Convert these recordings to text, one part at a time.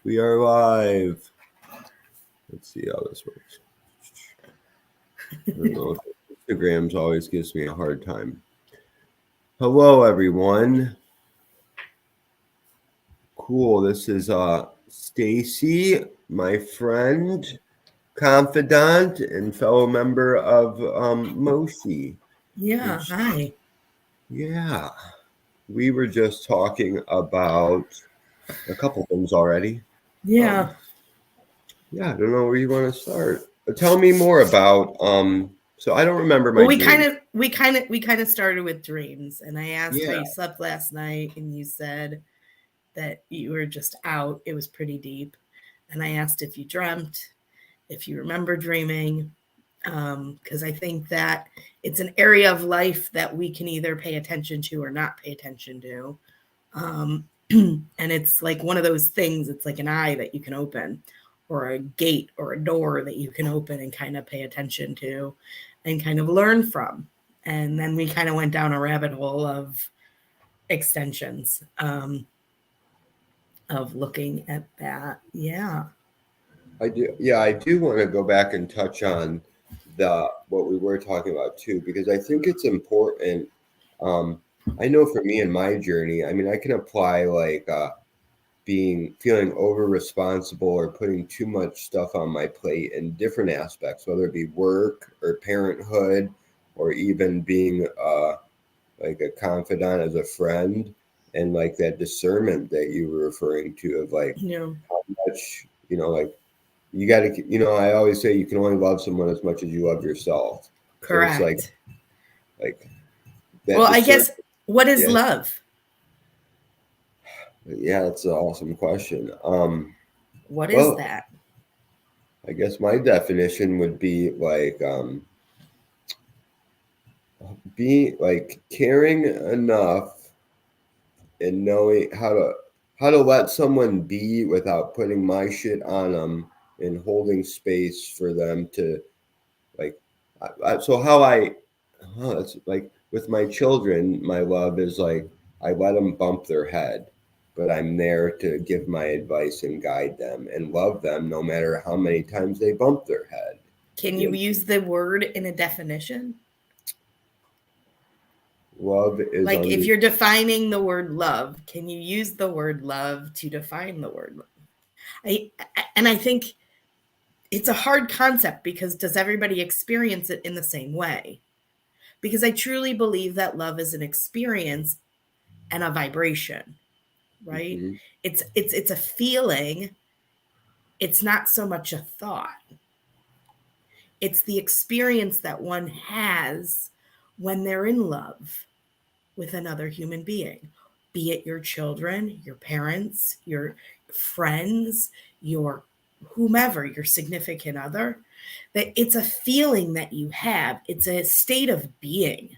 We are live. Let's see how this works. I don't know. Instagram's always gives me a hard time. Hello, everyone. Cool. This is Stacy, my friend, confidant, and fellow member of MOSHI. Yeah, hi. Yeah. We were just talking about a couple things already. Yeah. Yeah, I don't know where you want to start. Tell me more about so I don't remember my Well, we dream. kind of started with dreams, and I asked how Yeah. you slept last night, and you said that you were just out. It was pretty deep. And I asked if you dreamt, if you remember dreaming, because I think that it's an area of life that we can either pay attention to or not pay attention to. And it's like one of those things, it's like an eye that you can open, or a gate or a door that you can open and kind of pay attention to and kind of learn from. And then we kind of went down a rabbit hole of extensions, of looking at that. Yeah. I do. Yeah, I do want to go back and touch on what we were talking about too, because I think it's important. Um, I know for me in my journey, I mean, I can apply like feeling over responsible or putting too much stuff on my plate in different aspects, whether it be work or parenthood, or even being like a confidant as a friend, and like that discernment that you were referring to of like Yeah. how much like you got to, I always say you can only love someone as much as you love yourself. So it's Correct. like that Well, I discernment. guess, what is Yeah, love? yeah, that's an awesome question. What is Well, that? I guess my definition would be like being like caring enough and knowing how to let someone be without putting my shit on them, and holding space for them to like so how I it's like with my children, my love is like I let them bump their head, but I'm there to give my advice and guide them and love them no matter how many times they bump their head. Can You you know, use the word in a definition? love is Like, if on you're defining the word love, can you use the word love to define the word love? I think it's a hard concept, because does everybody experience it in the same way? Because I truly believe that love is an experience and a vibration, right? Mhm. It's a feeling. It's not so much a thought. It's the experience that one has when they're in love with another human being, be it your children, your parents, your friends, your whomever, your significant other. That it's a feeling that you have, it's a state of being,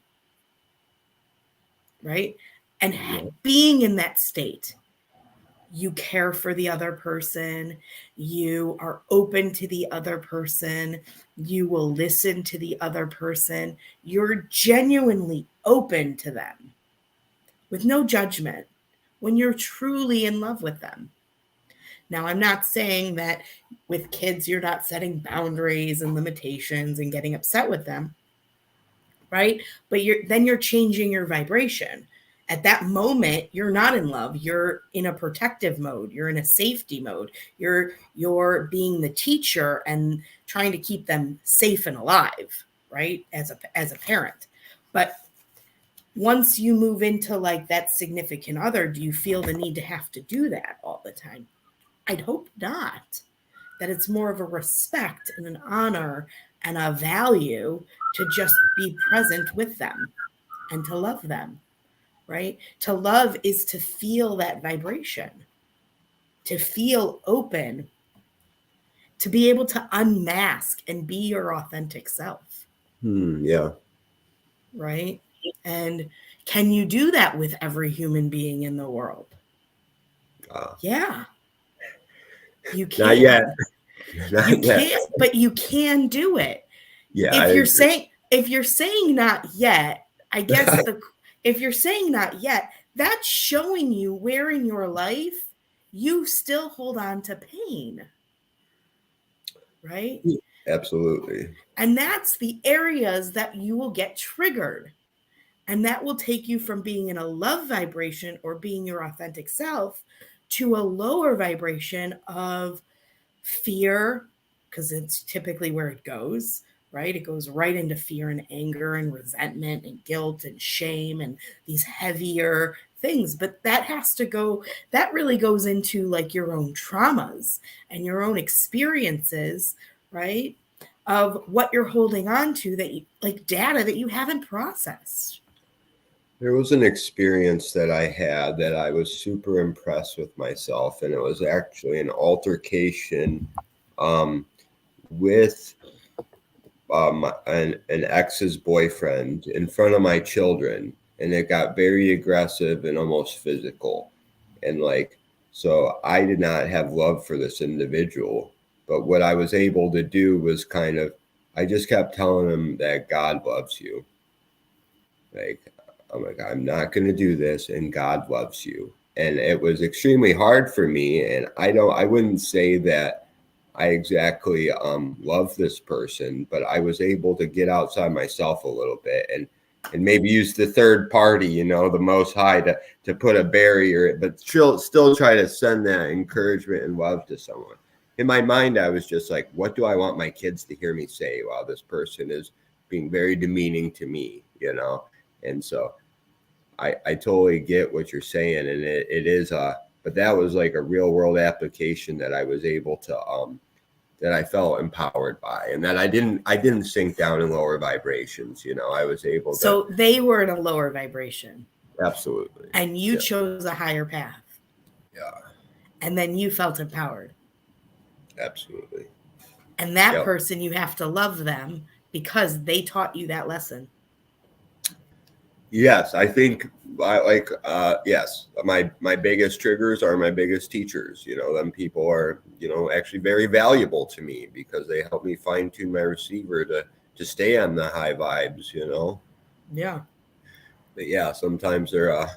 right? And Yeah. being in that state, you care for the other person, you are open to the other person, you will listen to the other person, you're genuinely open to them with no judgment when you're truly in love with them. Now, I'm not saying that with kids, you're not setting boundaries and limitations and getting upset with them, right? But you're changing your vibration. At that moment, you're not in love. You're in a protective mode. You're in a safety mode. You're being the teacher and trying to keep them safe and alive, right? As a parent. But once you move into like that significant other, do you feel the need to have to do that all the time? I'd hope not. That it's more of a respect and an honor and a value to just be present with them and to love them, right? To love is to feel that vibration, to feel open, to be able to unmask and be your authentic self, Yeah. right? And can you do that with every human being in the world? Uh, Yeah, you Not yet. can. You Not yet. can't, but you can do it. Yeah, I If you're agree. saying not yet, I guess if you're saying not yet, that's showing you where in your life you still hold on to pain, right? Absolutely. And that's the areas that you will get triggered. And that will take you from being in a love vibration or being your authentic self to a lower vibration of fear, because it's typically where it goes, right? It goes right into fear and anger and resentment and guilt and shame and these heavier things. But that has to go, that really goes into like your own traumas and your own experiences, right? Of what you're holding on to that you like data that you haven't processed. There was an experience that I had that I was super impressed with myself, and it was actually an altercation um, with an ex's boyfriend in front of my children, and it got very aggressive and almost physical. And like, so I did not have love for this individual, but what I was able to do was kind of, I just kept telling him that God loves you. Like, I'm like, I'm not going to do this, and God loves you. And it was extremely hard for me. And I wouldn't say that I exactly love this person, but I was able to get outside myself a little bit and maybe use the third party, you know, the Most High to put a barrier, but still try to send that encouragement and love to someone. In my mind, I was just like, what do I want my kids to hear me say while this person is being very demeaning to me, you know? And so I totally get what you're saying. And it is, but that was like a real world application that I was able to, that I felt empowered by, and that I didn't sink down in lower vibrations. You know, I was able to. So they were in a lower vibration. Absolutely. And you Yeah. chose a higher path. Yeah. And then you felt empowered. Absolutely. And that Yep. person, you have to love them because they taught you that lesson. Yes, I think I like yes, my biggest triggers are my biggest teachers. You know, them people are, you know, actually very valuable to me because they help me fine tune my receiver to stay on the high vibes, you know. Yeah. But yeah, sometimes they're I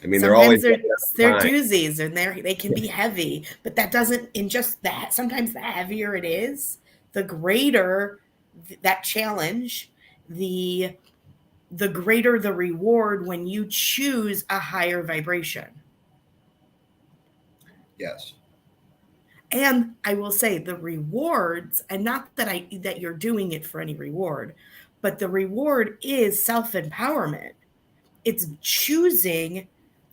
mean they're Sometimes always they're fine. doozies and they can be heavy, but that doesn't in just that sometimes the heavier it is, the greater that challenge, the greater the reward when you choose a higher vibration. Yes. And I will say the rewards, and not that you're doing it for any reward, but the reward is self-empowerment. It's choosing,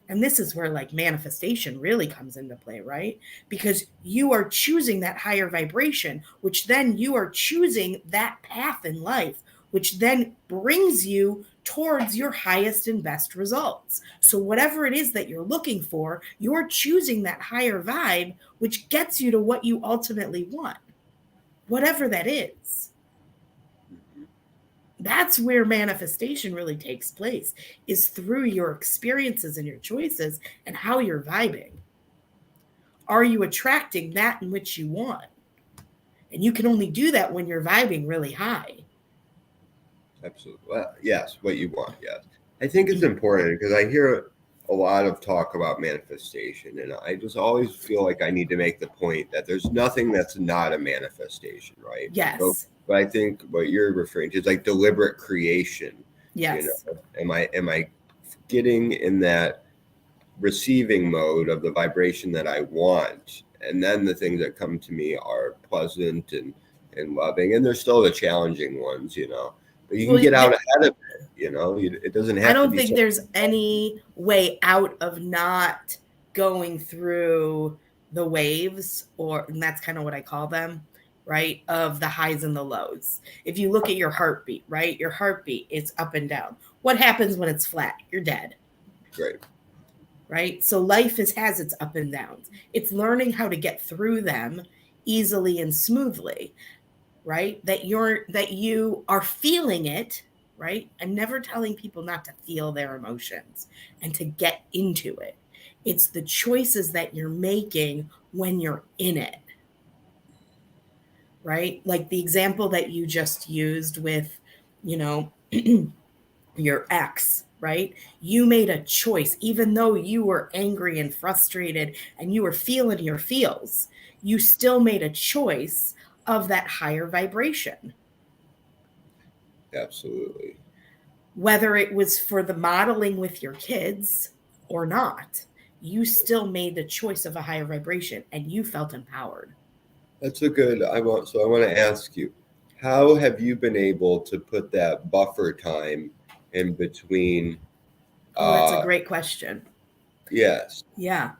and this is where like manifestation really comes into play, right? Because you are choosing that higher vibration, which then you are choosing that path in life, which then brings you towards your highest and best results. So whatever it is that you're looking for, you're choosing that higher vibe, which gets you to what you ultimately want, whatever that is. That's where manifestation really takes place, is through your experiences and your choices and how you're vibing. Are you attracting that in which you want? And you can only do that when you're vibing really high. Absolutely. Well, yes, what you want. Yes. I think it's important because I hear a lot of talk about manifestation, and I just always feel like I need to make the point that there's nothing that's not a manifestation, right? Yes. But I think what you're referring to is like deliberate creation. You Yes. know, am I getting in that receiving mode of the vibration that I want? And then the things that come to me are pleasant and loving, and there's still the challenging ones, you know. But you can Well, get out ahead of it, you know. It doesn't I have to don't be think so. there's any way out of not going through the waves, or and that's kind of what I call them, right? Of the highs and the lows. If you look at your heartbeat, right? Your heartbeat is up and down. What happens when it's flat? You're dead, Right. right? So life has its up and downs. It's learning how to get through them easily and smoothly, right? That you are feeling it, right? I'm never telling people not to feel their emotions and to get into it. It's the choices that you're making when you're in it, right? Like the example that you just used with, you know, your ex, right? You made a choice, even though you were angry and frustrated and you were feeling your feels, you still made a choice of that higher vibration. Absolutely. Whether it was for the modeling with your kids or not, you still made the choice of a higher vibration and you felt empowered. That's a good. I want to ask you, how have you been able to put that buffer time in between? Oh, that's a Uh, great question. yes. Yeah.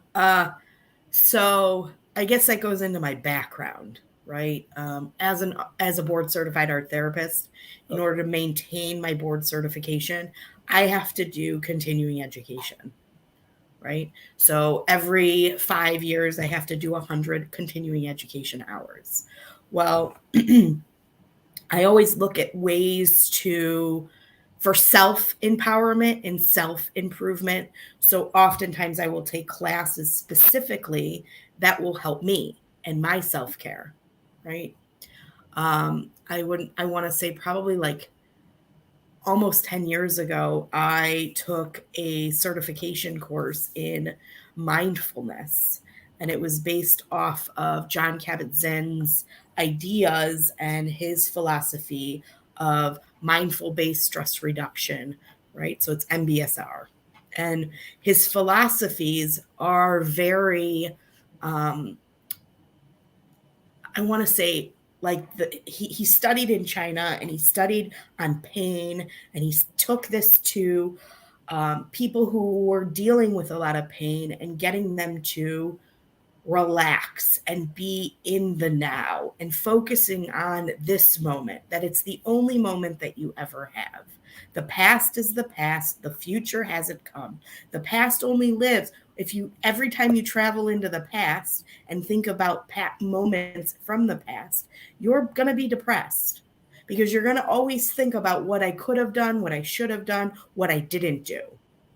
So I guess that goes into my background, right? As a board certified art therapist, in Okay. order to maintain my board certification, I have to do continuing education, right? So every 5 years, I have to do 100 continuing education hours. Well, I always look at ways to for self empowerment and self improvement. So oftentimes I will take classes specifically that will help me and my self care, right? I want to say probably like almost 10 years ago, I took a certification course in mindfulness, and it was based off of John Kabat-Zinn's ideas and his philosophy of mindful based stress reduction, right? So it's MBSR. And his philosophies are very, um, I want to say, like he studied in China and he studied on pain and he took this to people who were dealing with a lot of pain and getting them to relax and be in the now and focusing on this moment, that it's the only moment that you ever have. The past is the past, the future hasn't come. The past only lives if you every time you travel into the past and think about moments from the past, you're going to be depressed because you're going to always think about what I could have done, what I should have done, what I didn't do,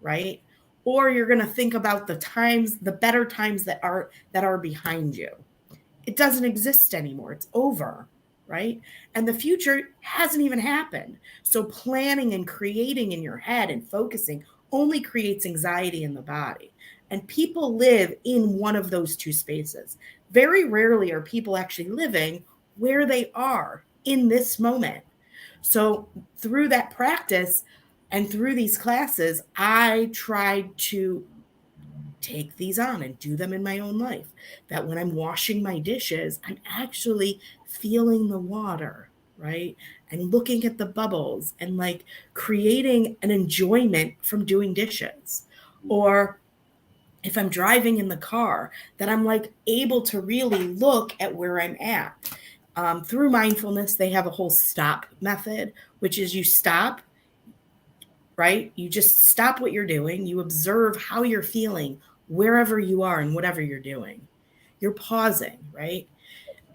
right? Or you're going to think about the times, the better times that are behind you. It doesn't exist anymore. It's over, right? And the future hasn't even happened. So planning and creating in your head and focusing only creates anxiety in the body. And people live in one of those two spaces. Very rarely are people actually living where they are in this moment. So through that practice and through these classes, I tried to take these on and do them in my own life. That when I'm washing my dishes, I'm actually feeling the water, right? And looking at the bubbles and like creating an enjoyment from doing dishes. Or if I'm driving in the car, that I'm like able to really look at where I'm at. Through mindfulness, they have a whole stop method, which is you stop, right? You just stop what you're doing, you observe how you're feeling wherever you are and whatever you're doing. You're pausing, right?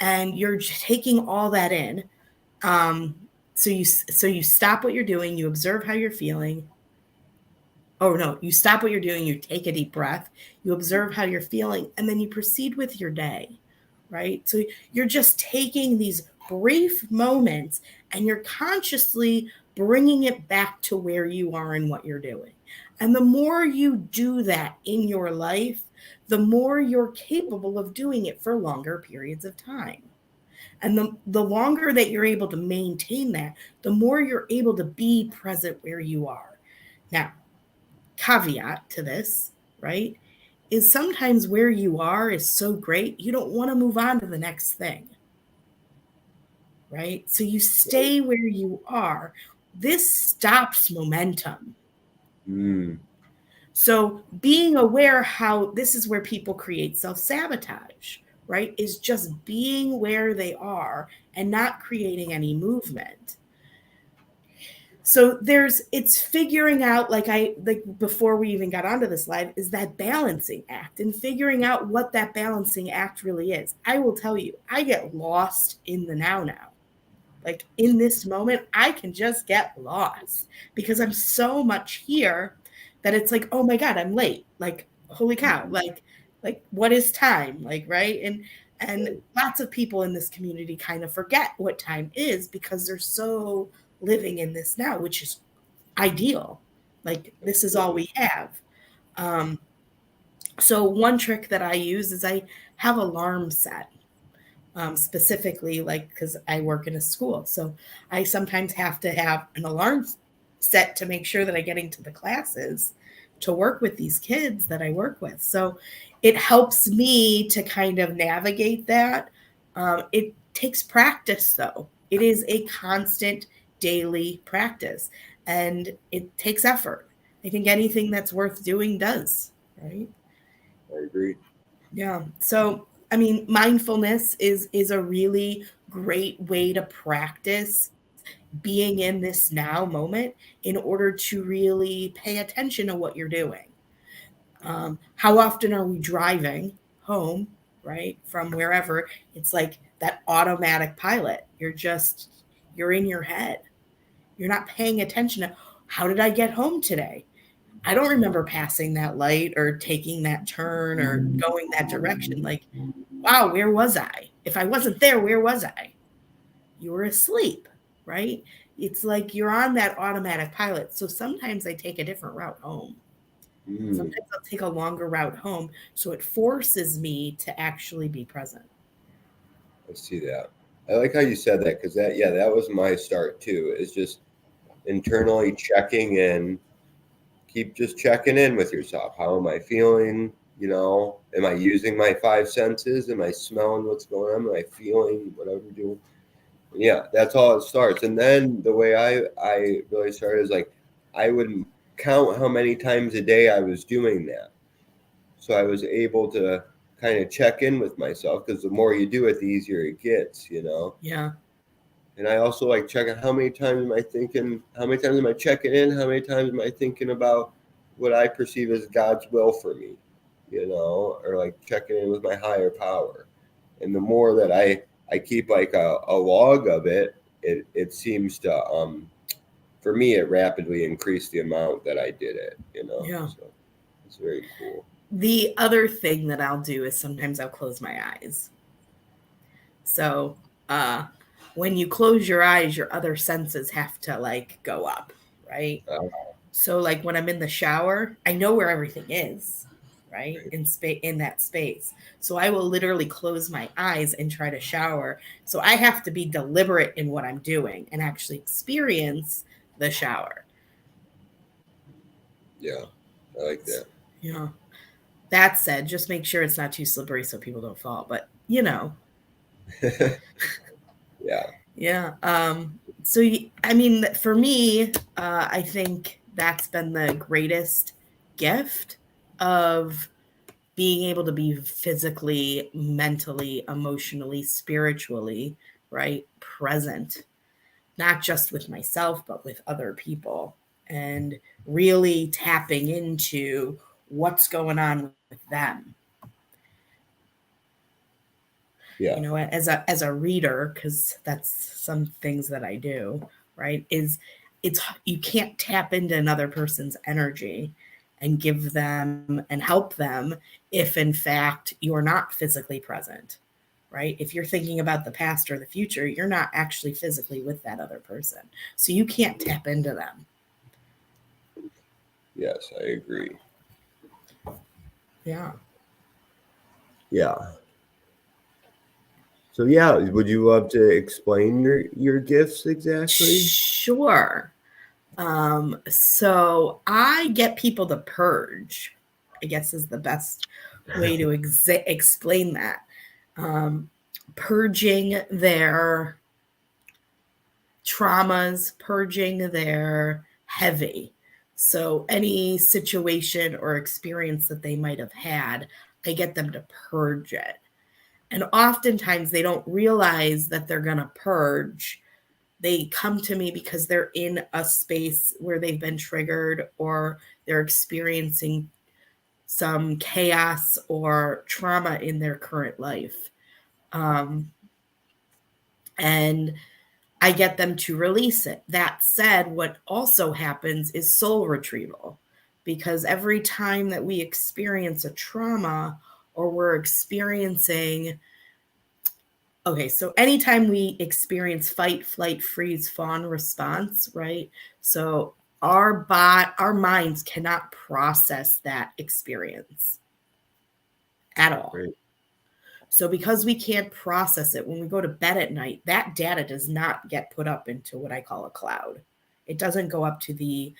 And you're taking all that in. So you stop what you're doing, you observe how you're feeling. Oh no, you stop what you're doing, you take a deep breath, you observe how you're feeling, and then you proceed with your day, right? So you're just taking these brief moments and you're consciously bringing it back to where you are and what you're doing. And the more you do that in your life, the more you're capable of doing it for longer periods of time. And the longer that you're able to maintain that, the more you're able to be present where you are. Now, caveat to this, right, is sometimes where you are is so great, you don't want to move on to the next thing, right? So you stay where you are. This stops momentum. Mm. So being aware how this is where people create self sabotage, right? Is just being where they are and not creating any movement. So it's figuring out, like before we even got onto this live, is that balancing act and figuring out what that balancing act really is. I will tell you, I get lost in the now. Like in this moment, I can just get lost because I'm so much here that it's like, oh my God, I'm late. Like, holy cow, like what is time? Like, right. And lots of people in this community kind of forget what time is because they're so living in this now, which is ideal. Like, this is all we have. Um, so one trick that I use is I have alarms set. Specifically, like, because I work in a school. So I sometimes have to have an alarm set to make sure that I'm getting to the classes to work with these kids that I work with. So it helps me to kind of navigate that. It takes practice, though. It is a constant daily practice and it takes effort. I think anything that's worth doing does, right? I agree. Yeah. So, I mean, mindfulness is a really great way to practice being in this now moment in order to really pay attention to what you're doing. How often are we driving home, right, from wherever? It's like that automatic pilot. You're in your head. You're not paying attention to how did I get home today? I don't remember passing that light or taking that turn or going that direction. Like, wow, where was I? If I wasn't there, where was I? You were asleep, right? It's like you're on that automatic pilot. So sometimes I take a different route home. Mm, Sometimes I'll take a longer route home. So it forces me to actually be present. I see that. I like how you said that because that, yeah, that was my start too. Is just internally checking in, keep just checking in with yourself. How am I feeling? You know, am I using my five senses? Am I smelling what's going on? Am I feeling whatever I'm doing? Yeah, that's all it starts. And then the way I really started is like I would count how many times a day I was doing that. So I was able to kind of check in with myself because the more you do it, the easier it gets, you know. Yeah. And I also like checking how many times am I thinking, how many times am I checking in, how many times am I thinking about what I perceive as God's will for me, you know, or like checking in with my higher power. And the more that I keep like a log of it, it seems to for me it rapidly increased the amount that I did it, you know. Yeah. So it's very cool. The other thing that I'll do is sometimes I'll close my eyes. So, uh, when you close your eyes, your other senses have to like go up, right? Uh, So like when I'm in the shower, I know where everything is, right? In that space. So I will literally close my eyes and try to shower. So I have to be deliberate in what I'm doing and actually experience the shower. yeah, I like that. Yeah. That said, just make sure it's not too slippery so people don't fall. But you know, Yeah, yeah. So I mean, for me, I think that's been the greatest gift of being able to be physically, mentally, emotionally, spiritually, right, present, not just with myself, but with other people, and really tapping into what's going on with them. yeah, You know, as a reader, because that's some things that I do, right, is it's you can't tap into another person's energy and give them and help them if in fact you're not physically present, right? If you're thinking about the past or the future, you're not actually physically with that other person, so you can't tap into them. yes, I agree. Yeah. Yeah. So yeah, would you love to explain your gifts exactly? Sure. So I get people to purge, I guess is the best way to explain that. Um, Purging their traumas, purging their heavy. So any situation or experience that they might have had, I get them to purge it. And oftentimes they don't realize that they're going to purge. They come to me because they're in a space where they've been triggered or they're experiencing some chaos or trauma in their current life. Um, and I get them to release it. That said, what also happens is soul retrieval, because every time that we experience a trauma or we're experiencing, okay, so anytime we experience fight, flight, freeze, fawn response, right? So our minds cannot process that experience at all. Right. So because we can't process it when we go to bed at night, that data does not get put up into what I call a cloud. It doesn't go up to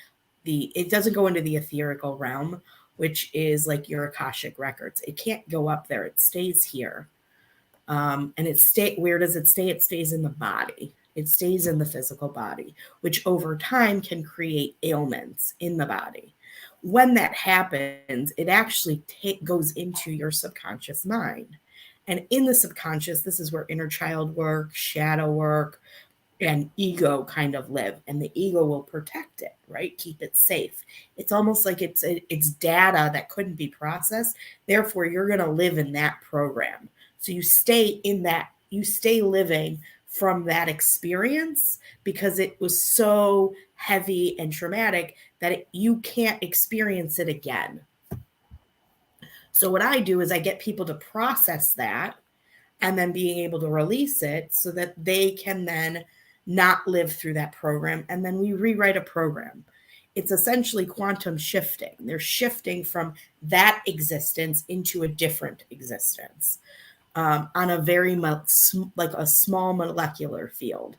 it doesn't go into the etherical realm, which is like your Akashic records. It can't go up there. It stays here. And where does it stay? It stays in the body. It stays in the physical body, which over time can create ailments in the body. When that happens, it actually goes into your subconscious mind. And in the subconscious, this is where inner child work, shadow work, and ego kind of live. And the ego will protect it, right? Keep it safe. It's almost like it's data that couldn't be processed. Therefore, you're going to live in that program. So you stay living from that experience because it was so heavy and traumatic that you can't experience it again. So what I do is I get people to process that and then being able to release it so that they can then not live through that program. And then we rewrite a program. It's essentially quantum shifting. They're shifting from that existence into a different existence on a very like a small molecular field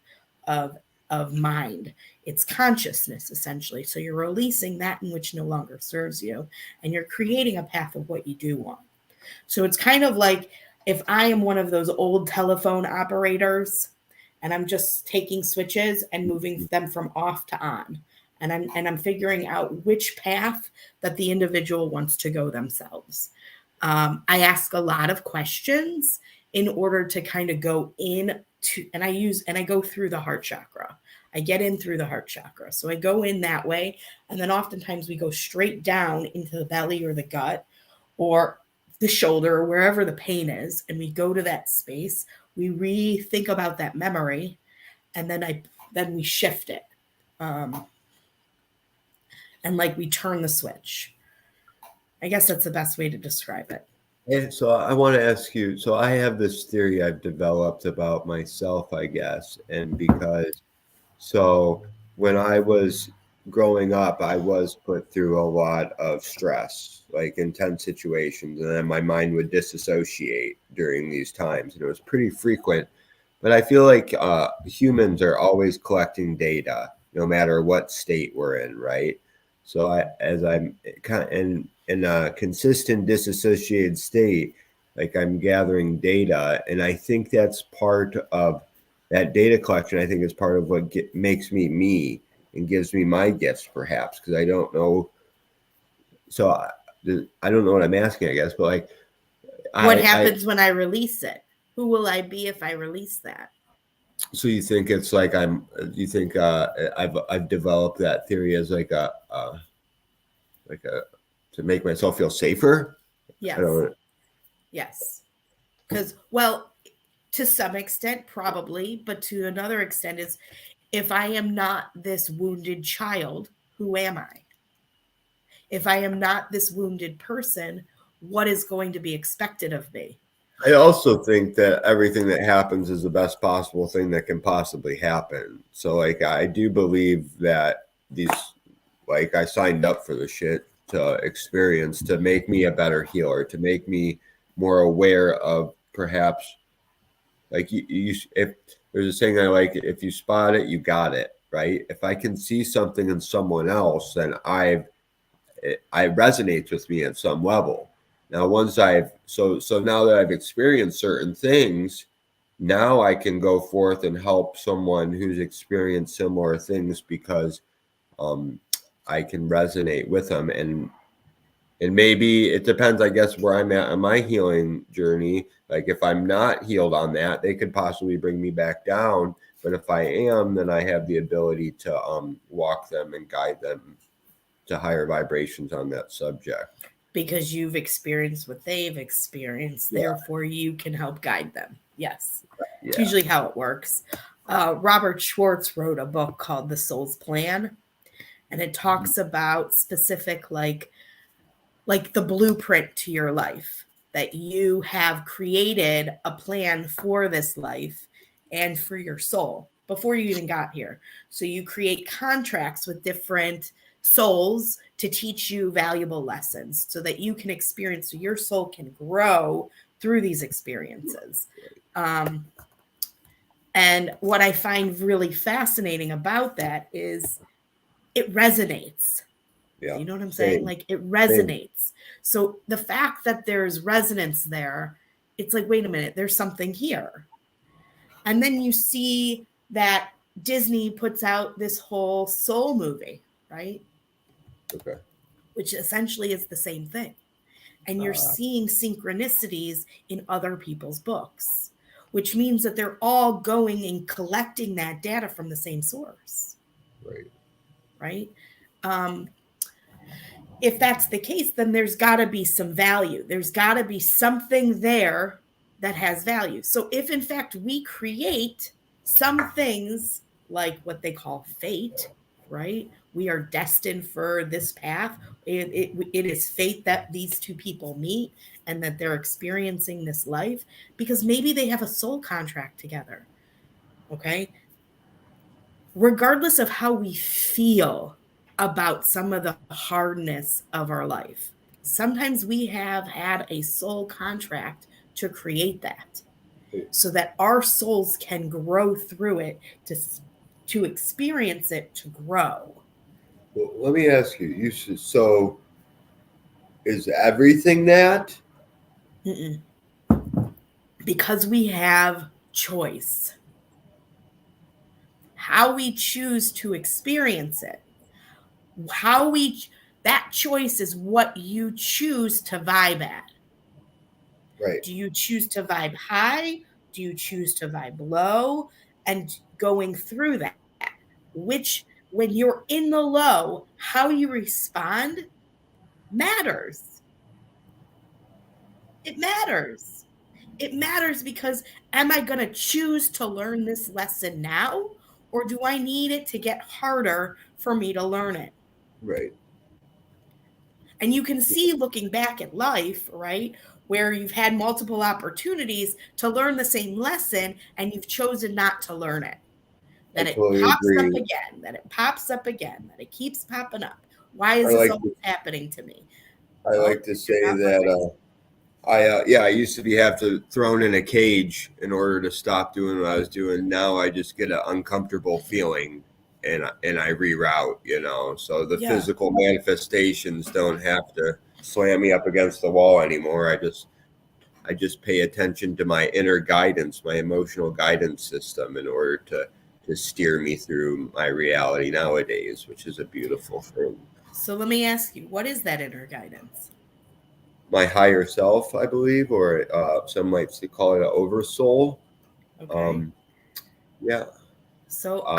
of mind. It's consciousness, essentially. So you're releasing that in which no longer serves you, and you're creating a path of what you do want. So it's kind of like if I am one of those old telephone operators and I'm just taking switches and moving them from off to on. And I'm figuring out which path that the individual wants to go themselves. I ask a lot of questions in order to kind of go in to, and I go through the heart chakra. I get in through the heart chakra. So I go in that way. And then oftentimes we go straight down into the belly or the gut or the shoulder or wherever the pain is. And we go to that space. We rethink about that memory. And then we shift it. And like we turn the switch. I guess that's the best way to describe it. And so I want to ask you, so I have this theory I've developed about myself, I guess, and so when I was growing up, I was put through a lot of stress, like intense situations, and then my mind would disassociate during these times, and it was pretty frequent. But I feel like humans are always collecting data, no matter what state we're in, right? So as I'm kind of in a consistent disassociated state, like I'm gathering data, and I think that's part of that data collection. I think is part of what makes me me and gives me my gifts, perhaps, because I don't know. So I don't know what I'm asking, I guess, but like, what happens when I release it? Who will I be if I release that? So you think it's like you think I've developed that theory as like a to make myself feel safer? Yes. I don't. Yes. Because, well, to some extent, probably, but to another extent is if I am not this wounded child, who am I? If I am not this wounded person, what is going to be expected of me? I also think that everything that happens is the best possible thing that can possibly happen. So like I do believe that these like I signed up for the shit to experience to make me a better healer, to make me more aware of perhaps like you if there's a saying I like, if you spot it, you got it, right? If I can see something in someone else, then I resonates with me at some level. Now, once so now that I've experienced certain things, now I can go forth and help someone who's experienced similar things because I can resonate with them, and maybe it depends, I guess, where I'm at on my healing journey. Like if I'm not healed on that, they could possibly bring me back down. But if I am, then I have the ability to walk them and guide them to higher vibrations on that subject. Because you've experienced what they've experienced, therefore you can help guide them. Yes. It's usually how it works. Robert Schwartz wrote a book called The Soul's Plan, and it talks about specific like the blueprint to your life, that you have created a plan for this life and for your soul. before you even got here. So you create contracts with different souls to teach you valuable lessons so that you can experience, so your soul can grow through these experiences. And what I find really fascinating about that is it resonates. Yeah. You know what I'm saying? Like it resonates. So the fact that there's resonance there, it's like, wait a minute, there's something here. And then you see that Disney puts out this whole Soul movie, right? Okay. Which essentially is the same thing. And you're seeing synchronicities in other people's books, which means that they're all going and collecting that data from the same source. Right. Right. If that's the case, then there's got to be some value. There's got to be something there that has value. So if in fact we create some things like what they call fate, right? We are destined for this path. It is fate that these two people meet and that they're experiencing this life because maybe they have a soul contract together. Okay. Regardless of how we feel about some of the hardness of our life, sometimes we have had a soul contract to create that so that our souls can grow through it to experience it, to grow. Well, let me ask you. So is everything that? Mm-mm. Because we have choice. How we choose to experience it. That choice is what you choose to vibe at. Right. Do you choose to vibe high? Do you choose to vibe low? And going through that, which when you're in the low, how you respond matters. It matters. It matters because am I going to choose to learn this lesson now? Or do I need it to get harder for me to learn it? Right. And you can see looking back at life, right, where you've had multiple opportunities to learn the same lesson and you've chosen not to learn it. I That it totally pops up agree. again, that it pops up again, that it keeps popping up. Why is I this like always happening to me? I Well, like to because you're say not learning. that I used to be have to thrown in a cage in order to stop doing what I was doing. Now I just get an uncomfortable feeling and I reroute, So the Yeah. physical manifestations don't have to slam me up against the wall anymore. I just pay attention to my inner guidance, my emotional guidance system in order to steer me through my reality nowadays, which is a beautiful thing. So let me ask you, what is that inner guidance? My higher self, I believe, or some might call it an oversoul. Okay. Um, yeah. So Uh,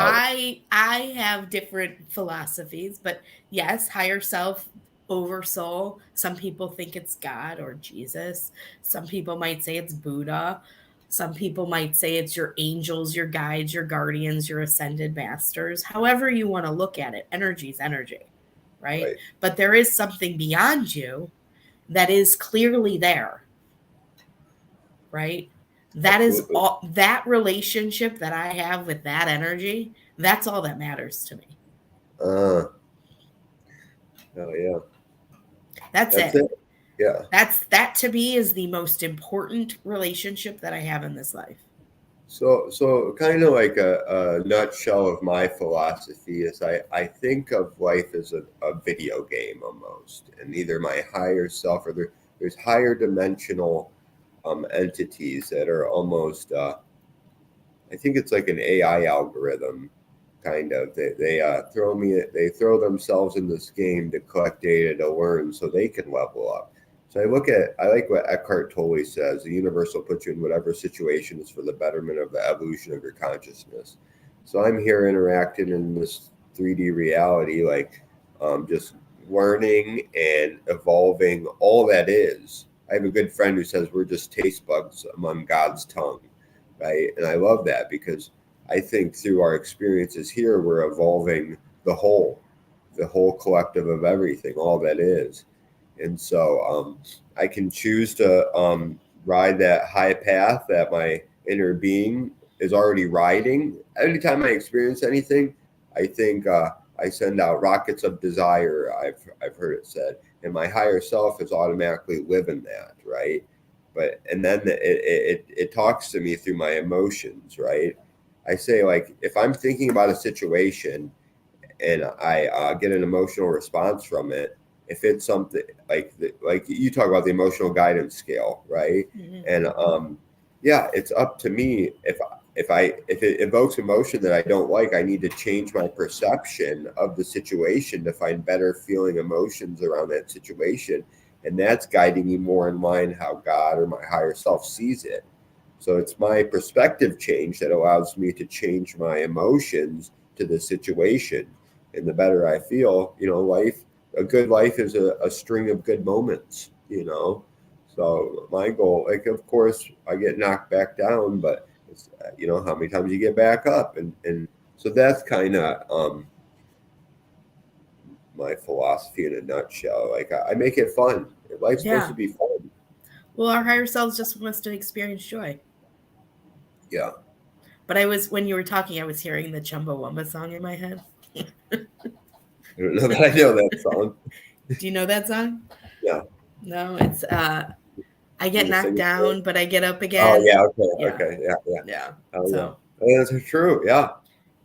I have different philosophies, but yes, higher self, over soul. Some people think it's God or Jesus. Some people might say it's Buddha. Some people might say it's your angels, your guides, your guardians, your ascended masters. However you want to look at it, energy is energy, right? right. But there is something beyond you that is clearly there, right? That is Absolutely. all, that relationship that I have with that energy, that's all that matters to me. Uh, oh yeah. That's That's it. it. Yeah. That to me is the most important relationship that I have in this life. So kind of like a nutshell of my philosophy is I think of life as a video game almost, and either my higher self or there's higher dimensional entities that are almost I think it's like an AI algorithm, kind of. They throw themselves in this game to collect data to learn, so they can level up. So I like what Eckhart Tolle says: the universe will put you in whatever situation is for the betterment of the evolution of your consciousness. So I'm here interacting in this 3D reality, like just learning and evolving all that is. I have a good friend who says we're just taste buds among God's tongue, right? And I love that because I think through our experiences here, we're evolving the whole collective of everything, all that is. And so I can choose to ride that high path that my inner being is already riding. Anytime I experience anything, I think I send out rockets of desire. I've heard it said, and my higher self is automatically living that, right? But and then it talks to me through my emotions, right? I say, like, if I'm thinking about a situation and I get an emotional response from it, if it's something like you talk about the emotional guidance scale, right? Mhm. And yeah, it's up to me if it evokes emotion that I don't like, I need to change my perception of the situation to find better feeling emotions around that situation, and that's guiding me more in line how God or my higher self sees it. So it's my perspective change that allows me to change my emotions to the situation. And the better I feel, a good life is a string of good moments. So my goal, like, of course, I get knocked back down, but it's, how many times you get back up. And so that's kind of my philosophy in a nutshell. Like, I make it fun. Life's supposed Yeah. to be fun. Well, our higher selves just want us to experience joy. Yeah. But when you were talking, I was hearing the Chumbawamba song in my head. I don't know that I know that song. Do you know that song? Yeah. No, it's I Can get you sing knocked it for us? down, but I get up Oh again. yeah, okay, Yeah. okay, yeah, yeah. Yeah. Oh yeah. So, Oh, that's true. Yeah.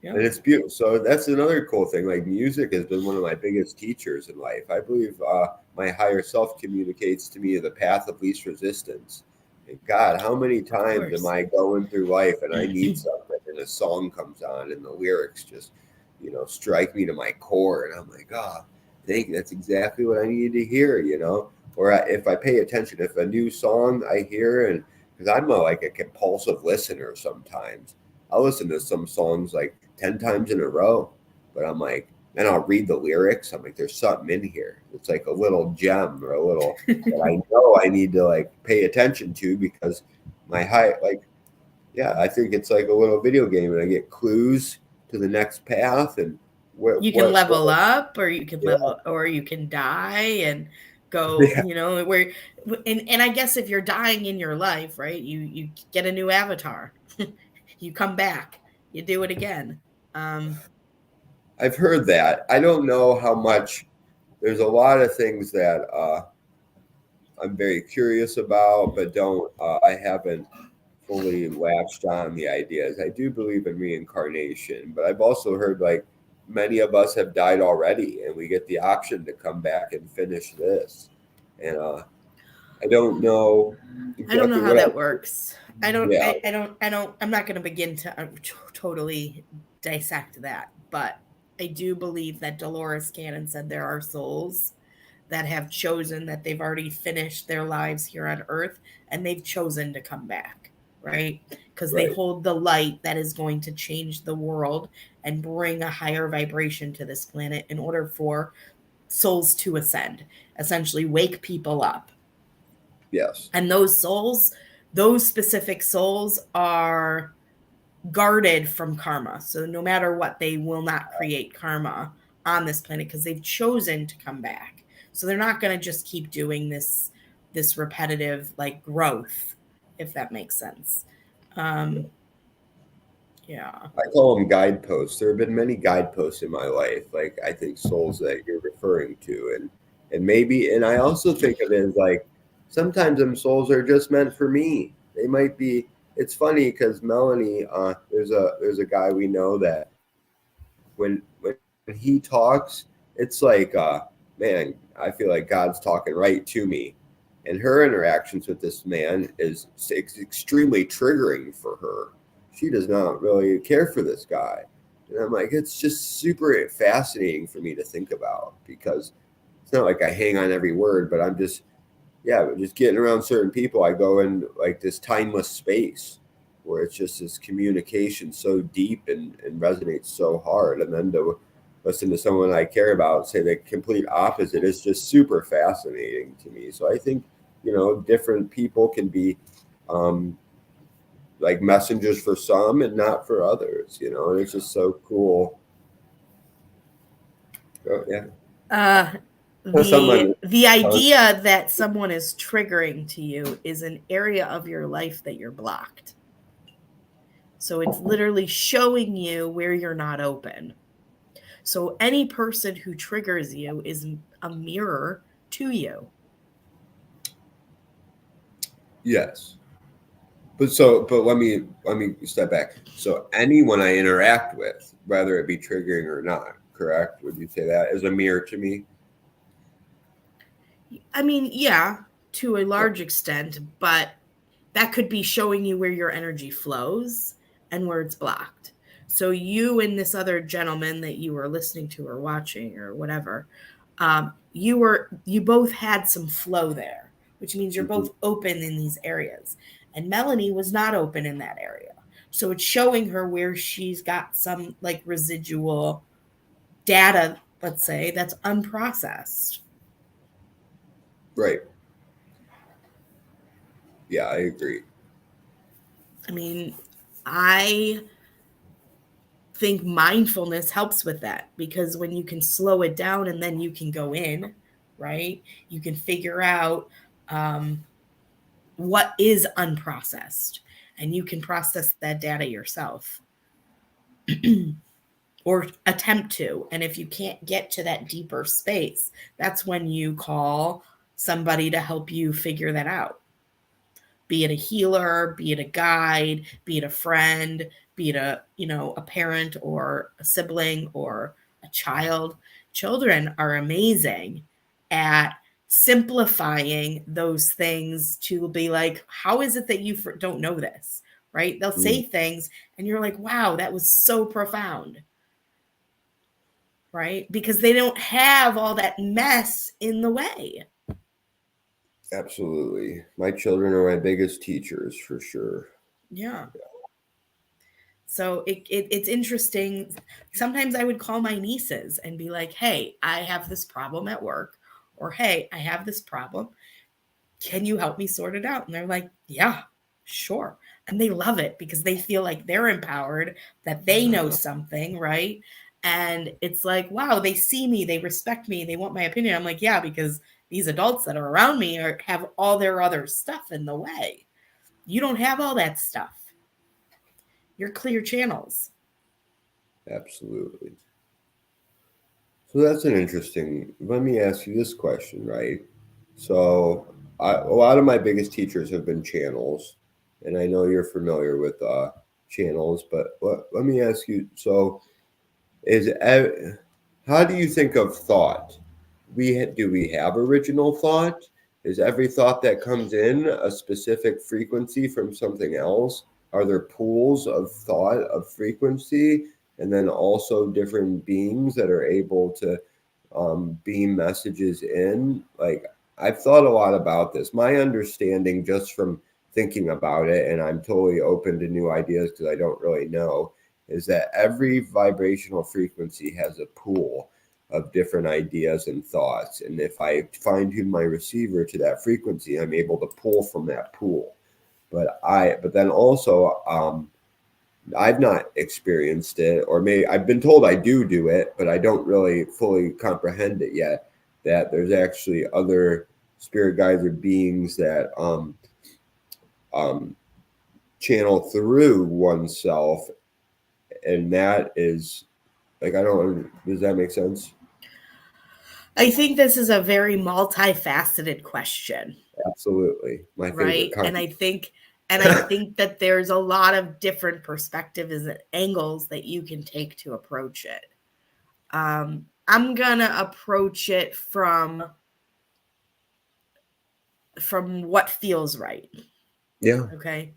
yeah. And it's beautiful. So that's another cool thing. Like, music has been one of my biggest teachers in life. I believe my higher self communicates to me the path of least resistance. And God, how many Of times am course. I going through life and I need something and a song comes on and the lyrics just, strike me to my core, and I'm like, oh, that's exactly what I needed to hear. Or if I pay attention, if a new song I hear, and because I'm like a compulsive listener sometimes, I'll listen to some songs like 10 times in a row. But I'm like, then I'll read the lyrics. I'm like, there's something in here. It's like a little gem or a little that I know I need to like pay attention to because yeah, I think it's like a little video game and I get clues to the next path and You can level what up, or you can yeah, level, or you can die and go, yeah, where, and I guess if you're dying in your life, right, you get a new avatar. You come back, you do it again. Um, I've heard that. I don't know how much. There's a lot of things that I'm very curious about, but don't. I haven't fully latched on the ideas. I do believe in reincarnation, but I've also heard like many of us have died already, and we get the option to come back and finish this. And I don't know I don't know exactly how what I. that works. Yeah, I'm not going to begin to totally dissect that, but I do believe that Dolores Cannon said there are souls that have chosen that they've already finished their lives here on earth and they've chosen to come back, right? Because they right. hold the light that is going to change the world and bring a higher vibration to this planet in order for souls to ascend, essentially wake people up. Yes. And those specific souls are guarded from karma. So no matter what, they will not create karma on this planet because they've chosen to come back. So they're not going to just keep doing this repetitive like growth, if that makes sense. Um, yeah. I call them guideposts. There have been many guideposts in my life, like I think souls that you're referring to, and maybe, and I also think of it as like sometimes them souls are just meant for me. They might be. It's funny because Melanie, there's a guy we know that when he talks, it's like, man, I feel like God's talking right to me. And her interactions with this man is extremely triggering for her. She does not really care for this guy. And I'm like, it's just super fascinating for me to think about because it's not like I hang on every word, but I'm just, yeah, but just getting around certain people, I go in like this timeless space where it's just this communication so deep and resonates so hard. And then to listen to someone I care about say the complete opposite is just super fascinating to me. So I think, different people can be um, like messengers for some and not for others, and it's just so cool. So, yeah. Uh, Someone, the idea that someone is triggering to you is an area of your life that you're blocked. So it's literally showing you where you're not open. So any person who triggers you is a mirror to you. Yes. But let me step back. So anyone I interact with, whether it be triggering or not, correct? Would you say that is a mirror to me? I mean, yeah, to a large extent, but that could be showing you where your energy flows and where it's blocked. So you and this other gentleman that you were listening to or watching or whatever, you both had some flow there, which means you're Mhm. both open in these areas. And Melanie was not open in that area. So it's showing her where she's got some like residual data, let's say, that's unprocessed. Right. Yeah, I agree. I mean, I think mindfulness helps with that because when you can slow it down and then you can go in, right? You can figure out what is unprocessed and you can process that data yourself or attempt to. And if you can't get to that deeper space, that's when you call somebody to help you figure that out. Be it a healer, be it a guide, be it a friend, be it a parent or a sibling or a child. Children are amazing at simplifying those things to be like, how is it that you don't know this? Right? They'll say Mm, things and you're like, wow, that was so profound. Right? Because they don't have all that mess in the way. absolutely. My children are my biggest teachers for sure. Yeah. So it's interesting. Sometimes I would call my nieces and be like, hey, I have this problem at work, or hey, I have this problem. Can you help me sort it out? And they're like, yeah, sure. And they love it because they feel like they're empowered, that they know something, right? And it's like, wow, they see me, they respect me, they want my opinion. I'm like, yeah, because these adults that are around me have all their other stuff in the way. You don't have all that stuff. You're clear channels. Absolutely. So that's an interesting. Let me ask you this question, right? So a lot of my biggest teachers have been channels, and I know you're familiar with channels, but let me ask you. So how do you think of thought? Do we have original thought? Is every thought that comes in a specific frequency from something else? Are there pools of thought of frequency, and then also different beings that are able to beam messages in? Like, I've thought a lot about this. My understanding, just from thinking about it, and I'm totally open to new ideas because I don't really know, is that every vibrational frequency has a pool of different ideas and thoughts. And if I fine tune my receiver to that frequency, I'm able to pull from that pool. But then also, I've not experienced it, or maybe I've been told I do it, but I don't really fully comprehend it yet. That there's actually other spirit guides or beings that um, channel through oneself, and that is like, I don't. Does that make sense? I think this is a very multifaceted question, Absolutely, my favorite right? kind. And I think that there's a lot of different perspectives and angles that you can take to approach it. I'm gonna approach it from what feels right. Yeah. Okay.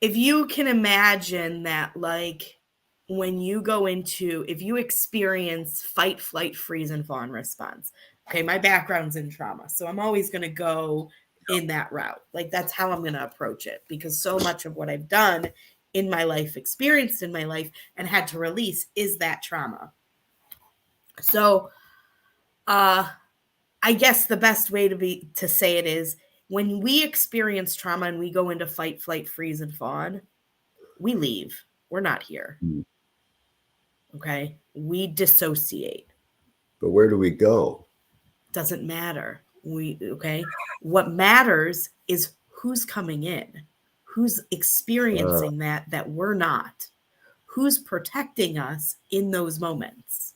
If you can imagine that, like, when you go into, if you experience fight, flight, freeze, and fawn response, okay, my background's in trauma. So I'm always going to go in that route. Like, that's how I'm going to approach it because so much of what I've done in my life, experienced in my life, and had to release is that trauma. So, uh, I guess the best way to say it is when we experience trauma and we go into fight, flight, freeze, and fawn, we leave. We're not here. Mm. Okay. We dissociate. But where do we go? Doesn't matter. Okay. What matters is who's coming in, who's experiencing that we're not, who's protecting us in those moments,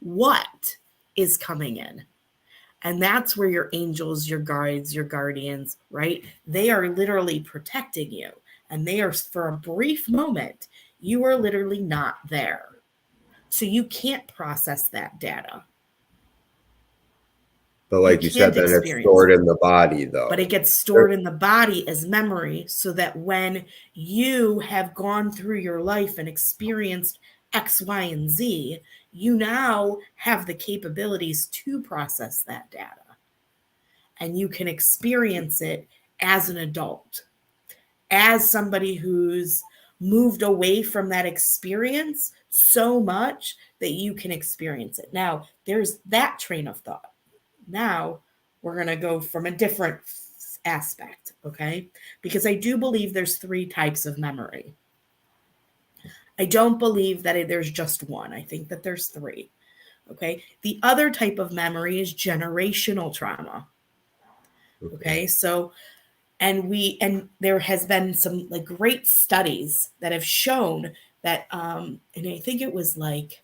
what is coming in. And that's where your angels, your guides, your guardians, right? They are literally protecting you. And they are, for a brief moment, you are literally not there. So you can't process that data. But like you said, then it's stored in the body, though. But it gets stored in the body as memory, so that when you have gone through your life and experienced X, Y, and Z, you now have the capabilities to process that data. And you can experience it as an adult, as somebody who's moved away from that experience so much that you can experience it. Now, there's that train of thought. Now, we're going to go from a different aspect, okay? Because I do believe there's 3 types of memory. I don't believe that there's just one. I think that there's 3, okay? The other type of memory is generational trauma. Okay, so and there has been some like great studies that have shown that and I think it was like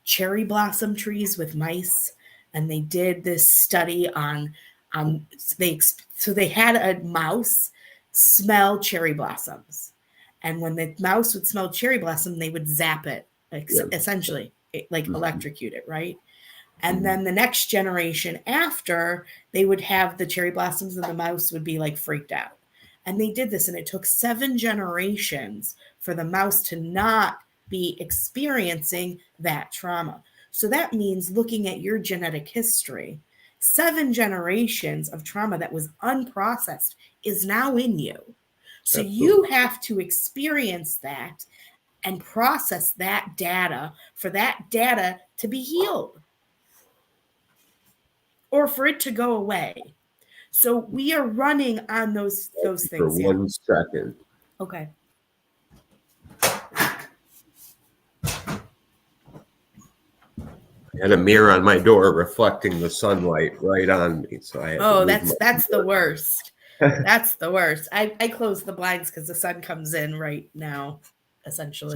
cherry blossom trees with mice, and they did this study on so they had a mouse smell cherry blossoms, and when the mouse would smell cherry blossom, they would zap it, like essentially like electrocute it, right? And then the next generation after, they would have the cherry blossoms and the mouse would be like freaked out. And they did this, and it took 7 generations for the mouse to not be experiencing that trauma. So that means looking at your genetic history, 7 generations of trauma that was unprocessed is now in you. So you have to experience that and process that data for that data to be healed, or for it to go away. So we are running on those things. For 1 second. Okay. I had a mirror on my door reflecting the sunlight right on me. So I had that's the worst. That's the worst. I close the blinds because the sun comes in right now, essentially.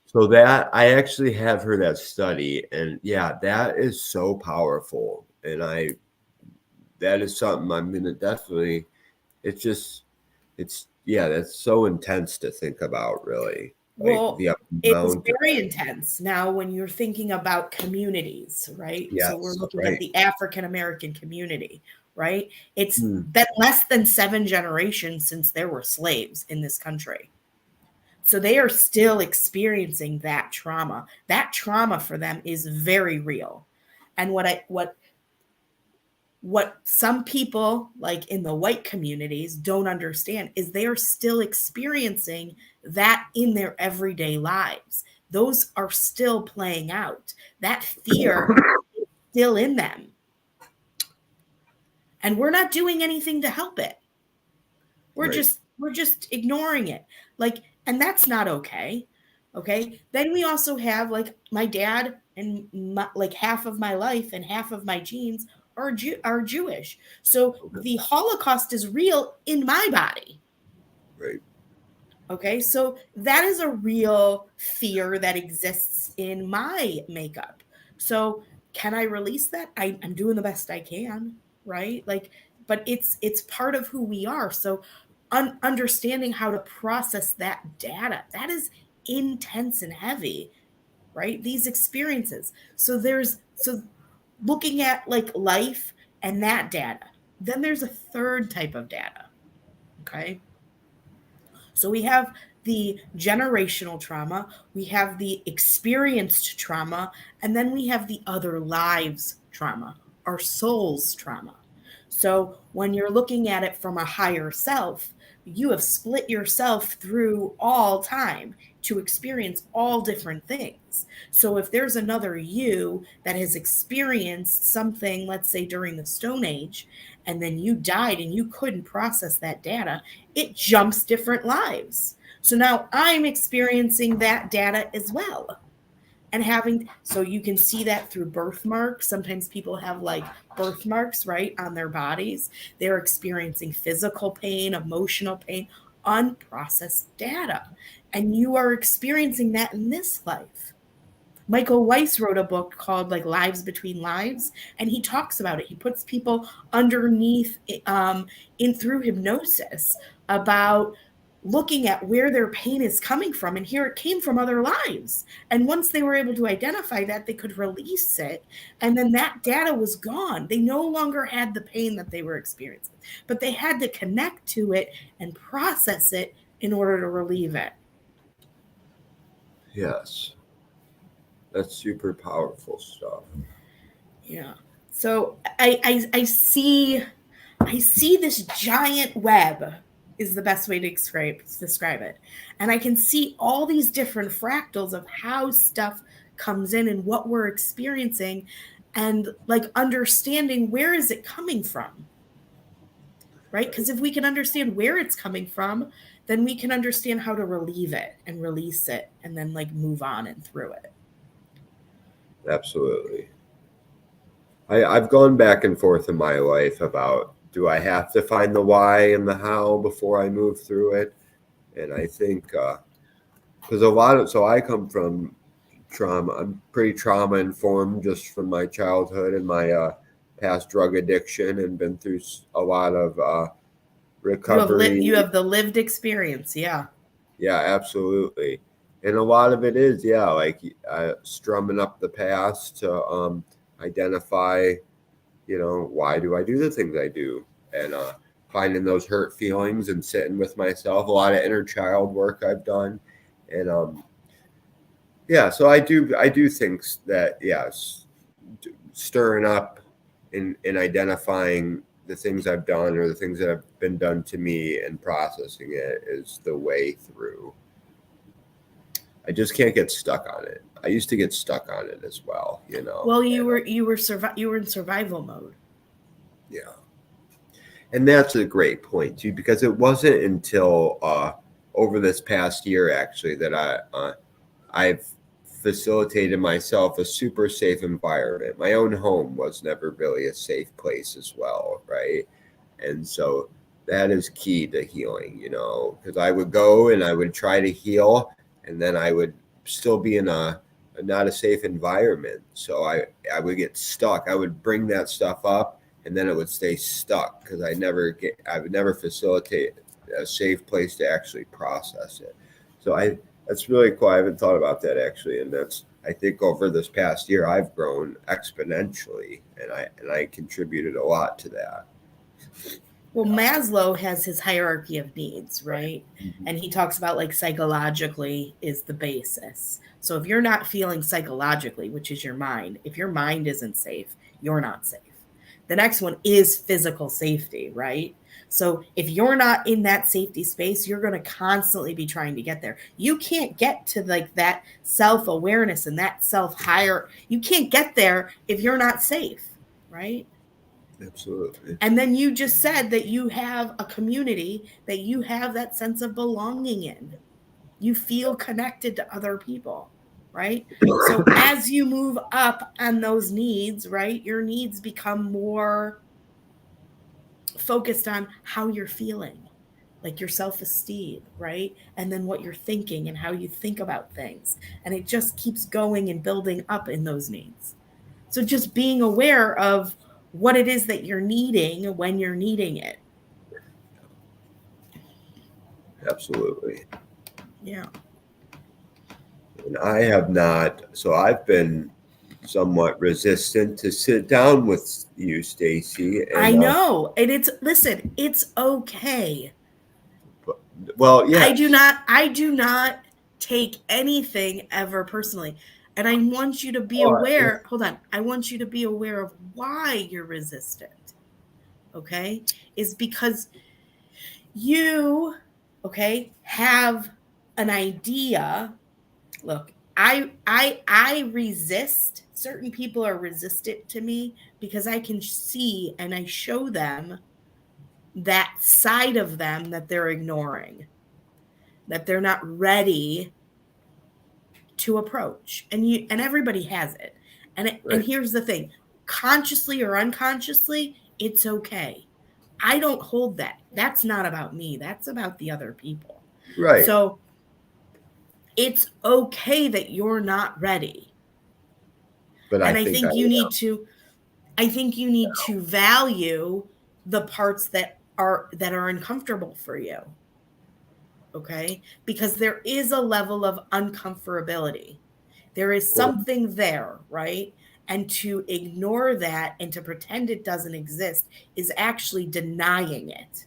So that I actually have heard that study, and yeah, that is so powerful. And that is something I'm gonna definitely. That's so intense to think about, really. Well, it's very intense. Now, when you're thinking about communities, right? Yes, so we're looking at the African American community, right? It's been less than 7 generations since there were slaves in this country. So they are still experiencing that trauma. That trauma for them is very real. And what some people, like in the white communities, don't understand is they are still experiencing that in their everyday lives. Those are still playing out. That fear is still in them. And we're not doing anything to help it. We're just ignoring it. Like, and that's not okay. Okay. Then we also have like my dad and like half of my life and half of my genes are Jewish. So the Holocaust is real in my body. Right. Okay. So that is a real fear that exists in my makeup. So can I release that? I'm doing the best I can. Right. Like, but it's part of who we are. So understanding how to process that data, that is intense and heavy, right? These experiences. So looking at like life and that data. Then there's a third type of data. Okay. So we have the generational trauma, we have the experienced trauma, and then we have the other lives trauma, our soul's trauma. So when you're looking at it from a higher self, you have split yourself through all time to experience all different things. So if there's another you that has experienced something, let's say during the Stone Age, and then you died and you couldn't process that data, it jumps different lives. So now I'm experiencing that data as well. And having, so you can see that through birthmarks. Sometimes people have like birthmarks, right, on their bodies. They're experiencing physical pain, emotional pain, unprocessed data. And you are experiencing that in this life. Michael Weiss wrote a book called like Lives Between Lives, and he talks about it. He puts people underneath in through hypnosis about looking at where their pain is coming from, and here it came from other lives. And once they were able to identify that, they could release it, and then that data was gone. They no longer had the pain that they were experiencing, but they had to connect to it and process it in order to relieve it. Yes. That's super powerful stuff. Yeah. So I see this giant web is the best way to describe it. And I can see all these different fractals of how stuff comes in and what we're experiencing, and like understanding where is it coming from. Right? Because if we can understand where it's coming from, then we can understand how to relieve it and release it and then like move on and through it. Absolutely. I've gone back and forth in my life about, do I have to find the why and the how before I move through it? And I think because so I come from trauma. I'm pretty trauma informed just from my childhood and my past drug addiction, and been through a lot of recovery. You have the lived experience. Yeah. Yeah, absolutely. And a lot of it is, yeah, like strumming up the past to identify, why do I do the things I do? And finding those hurt feelings and sitting with myself. A lot of inner child work I've done. And yeah, so I do think that, yes, stirring up and identifying the things I've done or the things that have been done to me and processing it is the way through. I just can't get stuck on it. I used to get stuck on it as well, Well, you were in survival mode. Yeah. And that's a great point too, because it wasn't until over this past year actually that I've facilitated myself a super safe environment. My own home was never really a safe place as well, right? And so that is key to healing, because I would go and I would try to heal, and then I would still be in a not a safe environment. So I would get stuck. I would bring that stuff up, and then it would stay stuck because I would never facilitate a safe place to actually process it. So that's really cool. I haven't thought about that actually, and I think over this past year I've grown exponentially, and I contributed a lot to that. Well, Maslow has his hierarchy of needs, right? Mm-hmm. And he talks about like psychologically is the basis. So if you're not feeling psychologically, which is your mind, if your mind isn't safe, you're not safe. The next one is physical safety, right? So if you're not in that safety space, you're going to constantly be trying to get there. You can't get to like that self-awareness and that you can't get there if you're not safe, right? Absolutely. And then you just said that you have a community that you have that sense of belonging in. You feel connected to other people, right? So as you move up on those needs, right, your needs become more focused on how you're feeling, like your self-esteem, right? And then what you're thinking and how you think about things. And it just keeps going and building up in those needs. So just being aware of what it is that you're needing when you're needing it. Absolutely. Yeah. And I have not, so I've been somewhat resistant to sit down with you, Stacy. I know. And listen, it's okay. Well, yeah. I do not take anything ever personally. And I want you to be aware. Hold on. I want you to be aware of why you're resistant. Okay? Is because you, okay, have an idea. Look, I resist. Certain people are resistant to me because I can see and I show them that side of them that they're ignoring, that they're not ready to approach. And everybody has it. And Right. here's the thing, consciously or unconsciously, it's okay. I don't hold that. That's not about me. That's about the other people. Right. So it's okay that you're not ready. But I And I think I think you need to value the parts that are uncomfortable for you. Okay? Because there is a level of uncomfortability. There is am. something there, right? And to ignore that and to pretend it doesn't exist is actually denying it.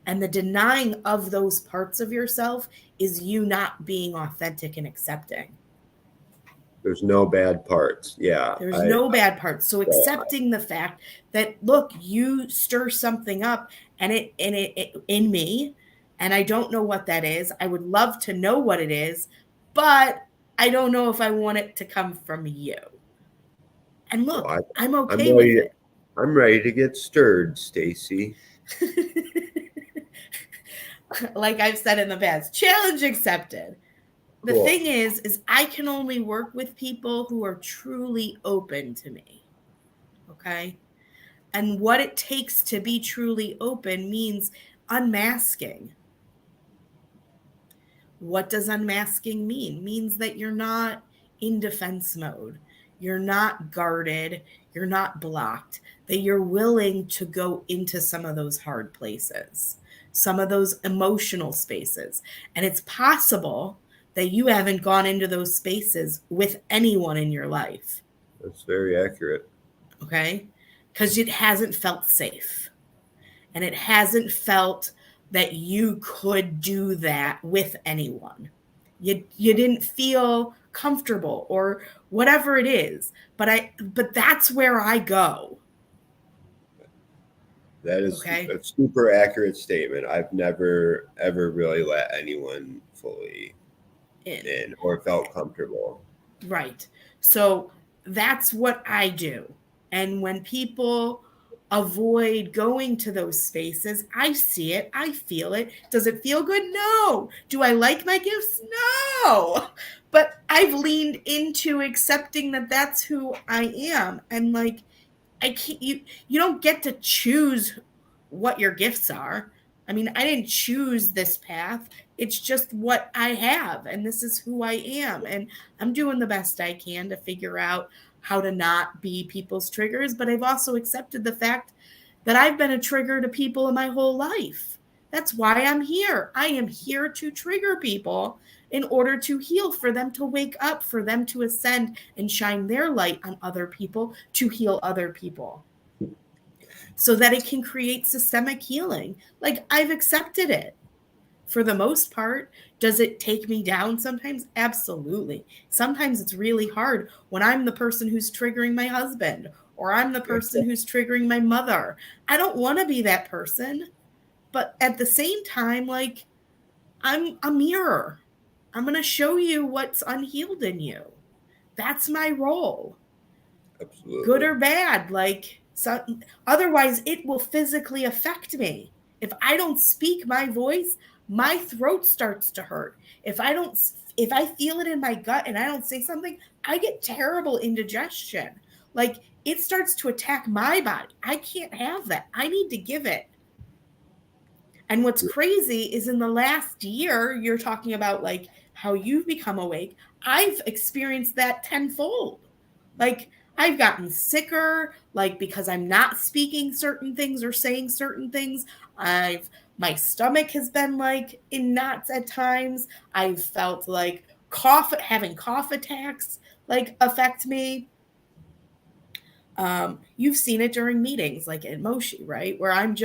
And the denying of those parts of yourself is you not being authentic and accepting. There's no bad parts. Yeah. There's no bad parts. So So accepting the fact that, look, you stir something up and it in me, and I don't know what that is. I would love to know what it is, but I don't know if I want it to come from you. And well, look, I'm I'm okay with ready. it. I'm ready to get stirred, Stacy. Like I've said in the past, challenge accepted. The Cool. thing is I can only work with people who are truly open to me. Okay? And what it takes to be truly open means unmasking. What does unmasking mean? It means that you're not in defense mode. You're not guarded. You're not blocked. That you're willing to go into some of those hard places, some of those emotional spaces. And it's possible that you haven't gone into those spaces with anyone in your life. That's very accurate. Okay? Because it hasn't felt safe. And it hasn't felt that you could do that with anyone. You didn't feel comfortable or whatever it is. But that's where I go. That is Okay? a super accurate statement. I've never ever really let anyone fully In. in or felt comfortable. Right. So that's what I do. And when people avoid going to those spaces, I see it, I feel it. Does it feel good? No. Do I like my gifts? No. But I've leaned into accepting that that's who I am. And like, I can't, you don't get to choose what your gifts are. I mean, I didn't choose this path. It's just what I have, and this is who I am. And I'm doing the best I can to figure out how to not be people's triggers. But I've also accepted the fact that I've been a trigger to people in my whole life. That's why I'm here. I am here to trigger people in order to heal, for them to wake up, for them to ascend and shine their light on other people, to heal other people so that it can create systemic healing. Like, I've accepted it for the most part. Does it take me down sometimes? Absolutely. Sometimes it's really hard when I'm the person who's triggering my husband or I'm the person who's triggering my mother. I don't want to be that person. But at the same time, like, I'm a mirror. I'm going to show you what's unhealed in you. That's my role, good Absolutely. or bad. Like, so otherwise it will physically affect me. If I don't speak my voice, my throat starts to hurt. If I feel it in my gut and I don't say something, I get terrible indigestion. Like, it starts to attack my body. I can't have that. I need to give it. And what's crazy is, in the last year, you're talking about like how you've become awake. I've experienced that tenfold. Like, I've gotten sicker, like, because I'm not speaking certain things or saying certain things. My stomach has been like in knots at times. I've felt like having cough attacks like affect me. You've seen it during meetings like at MOSHI, right? Where I'm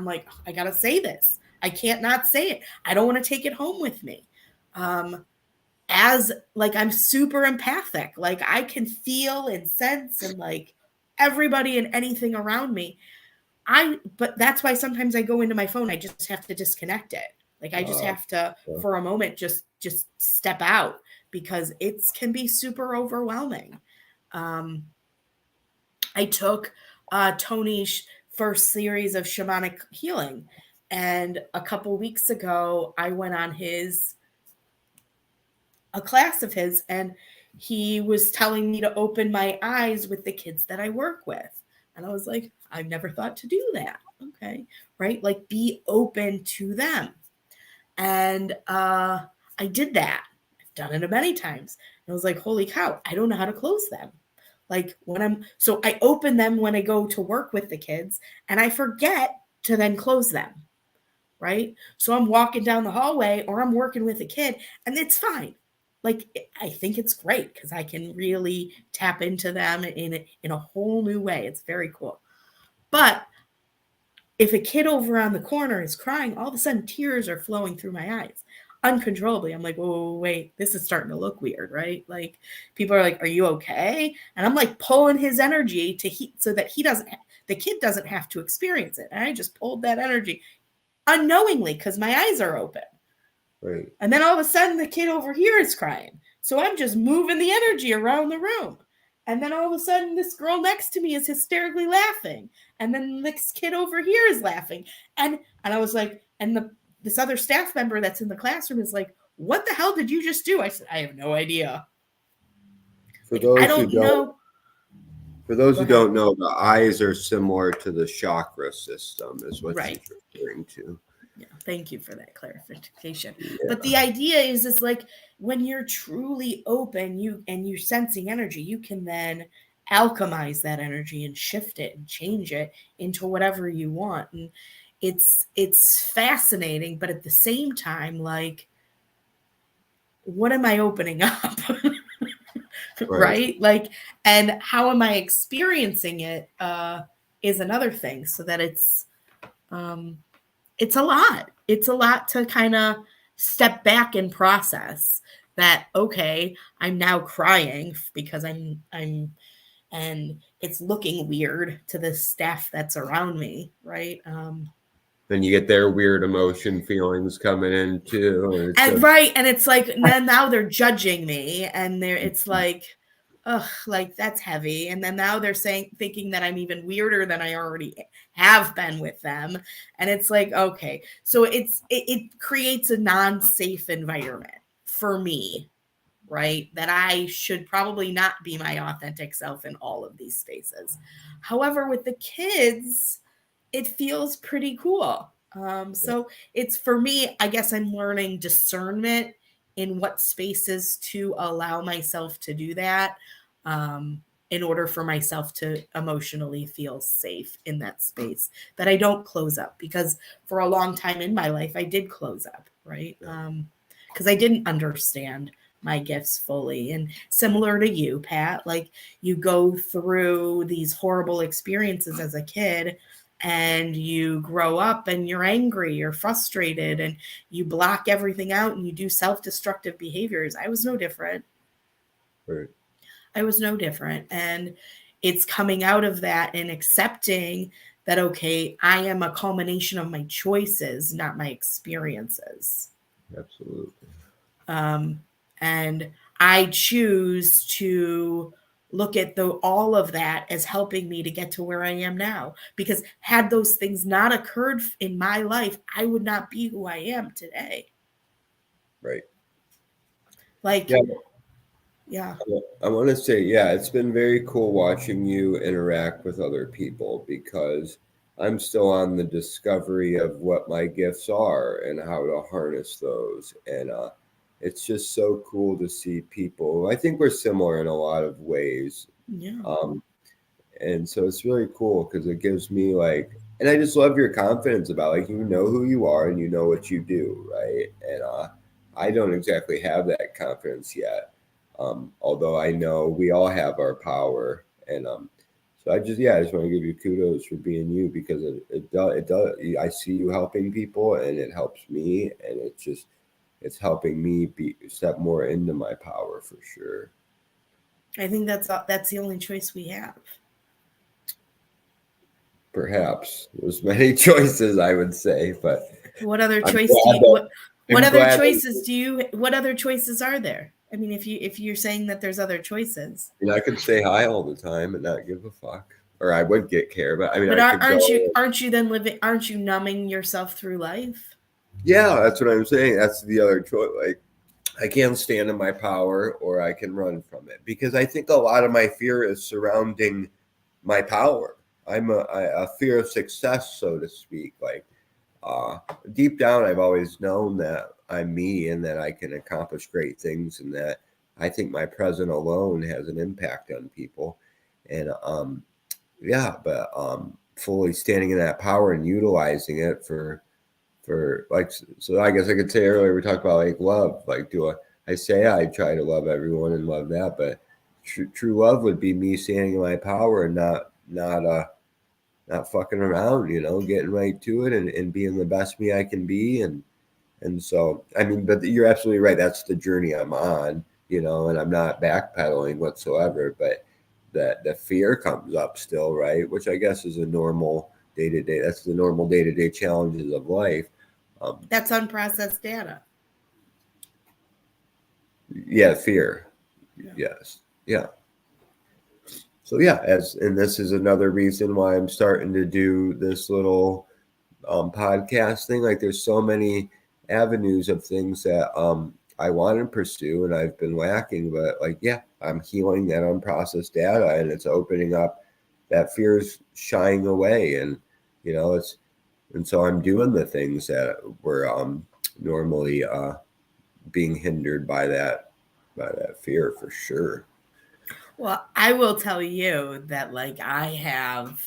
like, I gotta say this. I can't not say it. I don't want to take it home with me. As like, I'm super empathic. Like, I can feel and sense and like everybody and anything around me. But that's why sometimes I go into my phone. I just have to disconnect it. Like, I just Uh, have to, for a moment, just step out, because it can be super overwhelming. I took Tony's first series of shamanic healing. And a couple weeks ago, I went on his a class of his, and he was telling me to open my eyes with the kids that I work with. And I was like, I've never thought to do that. Okay. Right. Like be open to them. And I did that. I've done it many times. And I was like, holy cow, I don't know how to close them. Like so I open them when I go to work with the kids, and I forget to then close them. Right. So I'm walking down the hallway or I'm working with a kid, and it's fine. Like, I think it's great because I can really tap into them in a whole new way. It's very cool. But if a kid over on the corner is crying, all of a sudden tears are flowing through my eyes uncontrollably. I'm like, whoa, wait, this is starting to look weird, right? Like, people are like, are you okay? And I'm like pulling his energy so that the kid doesn't have to experience it. And I just pulled that energy unknowingly because my eyes are open. Right. And then all of a sudden the kid over here is crying. So I'm just moving the energy around the room. And then all of a sudden this girl next to me is hysterically laughing. And then this kid over here is laughing. And I was like, and this other staff member that's in the classroom is like, what the hell did you just do? I said, I have no idea. For those I don't know. For those who don't know, the eyes are similar to the chakra system, is what right. she's referring to. Yeah, thank you for that clarification. Yeah. But the idea is like when you're truly open, you're sensing energy, you can then alchemize that energy and shift it and change it into whatever you want. And it's fascinating, but at the same time, like, what am I opening up? Right? Like, and how am I experiencing it is another thing, so that it's a lot. It's a lot to kind of step back and process that, okay, I'm now crying because I'm and it's looking weird to the staff that's around me, right? Then you get their weird emotion feelings coming in too. Right. And it's like, now they're judging me, and it's like, ugh, like that's heavy. And then now they're thinking that I'm even weirder than I already have been with them. And it's like, okay, so it creates a non-safe environment for me, right? That I should probably not be my authentic self in all of these spaces. However, with the kids, it feels pretty cool. So it's, for me, I guess I'm learning discernment in what spaces to allow myself to do that, in order for myself to emotionally feel safe in that space, that I don't close up. Because for a long time in my life, I did close up, right? Because I didn't understand my gifts fully. And similar to you, Pat, like, you go through these horrible experiences as a kid, and you grow up and you're angry, you're frustrated, and you block everything out and you do self-destructive behaviors. I was no different. Right. I was no different. And it's coming out of that and accepting that, okay, I am a culmination of my choices, not my experiences. Absolutely. And I choose to look at all of that as helping me to get to where I am now. Because had those things not occurred in my life, I would not be who I am today. Right. Like, yeah. I want to say, it's been very cool watching you interact with other people, because I'm still on the discovery of what my gifts are and how to harness those. And it's just so cool to see people. I think we're similar in a lot of ways. Yeah. And so it's really cool because it gives me and I just love your confidence about, like, you know who you are and you know what you do, right? And I don't exactly have that confidence yet. Although I know we all have our power. And so I just want to give you kudos for being you, because it does. I see you helping people, and it helps me, and it's helping me step more into my power, for sure. I think that's the only choice we have. Perhaps there's many choices, I would say, but what other choice do you? What other choices do you? What other choices are there? I mean, if you're saying that there's other choices, I could say hi all the time and not give a fuck, or I would get care. But I mean, aren't you then living? Aren't you numbing yourself through life? Yeah, that's what I'm saying. That's the other choice. Like, I can stand in my power or I can run from it, because I think a lot of my fear is surrounding my power. I'm a fear of success, so to speak. Like, uh, deep down, I've always known that I'm me and that I can accomplish great things, and that I think my presence alone has an impact on people. And yeah, but fully standing in that power and utilizing it for like, so I guess I could say earlier we talked about like love. Like, I say I try to love everyone and love that, but true love would be me standing in my power and not fucking around, getting right to it, and being the best me I can be. And so, I mean, but you're absolutely right. That's the journey I'm on, and I'm not backpedaling whatsoever. But the fear comes up still, right? Which I guess is a normal day to day. That's the normal day to day challenges of life. That's unprocessed data. Yeah, fear. Yeah. Yes. Yeah. So yeah, and this is another reason why I'm starting to do this little podcast thing. Like, there's so many avenues of things that I want to pursue, and I've been lacking. But like, yeah, I'm healing that unprocessed data, and it's opening up that fear's shying away, and it's and so I'm doing the things that were normally being hindered by that fear, for sure. Well, I will tell you that, like, I have.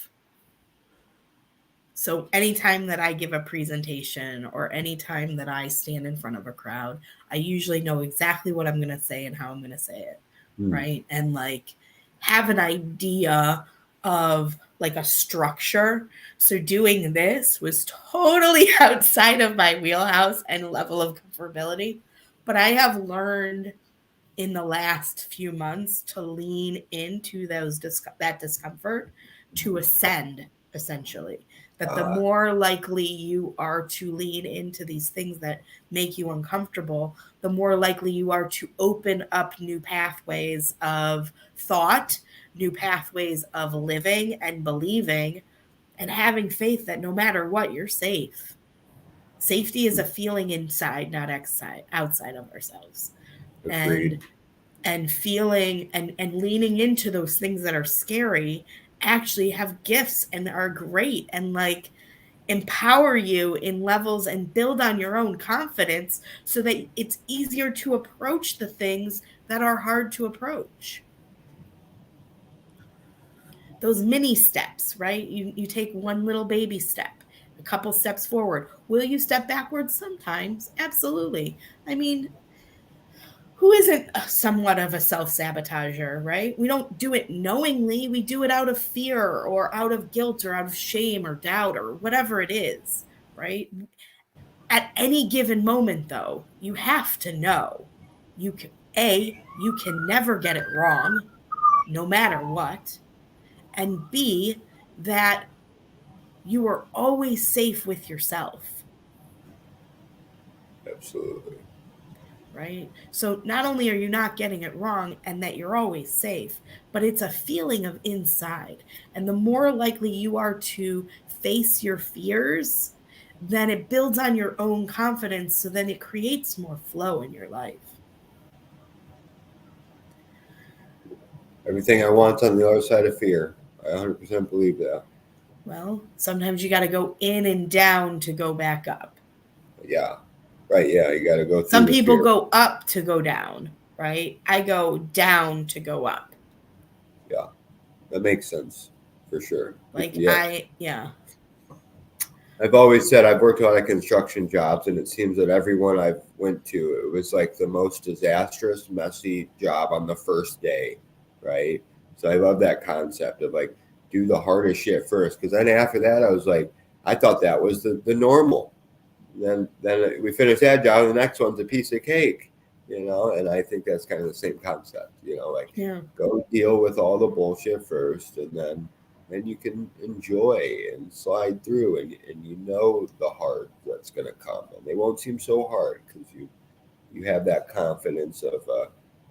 So, anytime that I give a presentation or anytime that I stand in front of a crowd, I usually know exactly what I'm going to say and how I'm going to say it. Right. And like, have an idea of like a structure. So, doing this was totally outside of my wheelhouse and level of comfortability. But I have learned in the last few months to lean into that discomfort to ascend, essentially. That the more likely you are to lean into these things that make you uncomfortable, the more likely you are to open up new pathways of thought, new pathways of living and believing, and having faith that no matter what, you're safe. Safety is a feeling inside, not outside of ourselves. Agreed. And feeling and leaning into those things that are scary actually have gifts and are great, and like empower you in levels and build on your own confidence so that it's easier to approach the things that are hard to approach. Those mini steps, right? You take one little baby step, a couple steps forward. Will you step backwards sometimes? Absolutely. I mean, who isn't somewhat of a self-sabotager, right? We don't do it knowingly. We do it out of fear or out of guilt or out of shame or doubt or whatever it is, right? At any given moment, though, you have to know you can never get it wrong, no matter what. And B, that you are always safe with yourself. Absolutely. Right? So not only are you not getting it wrong and that you're always safe, but it's a feeling of inside. And the more likely you are to face your fears, then it builds on your own confidence. So then it creates more flow in your life. Everything I want's on the other side of fear. I 100% believe that. Well, sometimes you got to go in and down to go back up. Yeah. Right. Yeah. You got to go through Some the people fear. go up to go down, right? I go down to go up. Yeah. That makes sense for sure. Like, Yeah. yeah. I've always said I've worked a lot of construction jobs, and it seems that everyone I've went to, it was like the most disastrous, messy job on the first day, right? So I love that concept of like, do the hardest shit first, because then after that I was like, I thought that was the normal. Then we finish that job, and the next one's a piece of cake, And I think that's kind of the same concept, like, Yeah. go deal with all the bullshit first, and then you can enjoy and slide through, and the hard that's going to come, and they won't seem so hard because you have that confidence of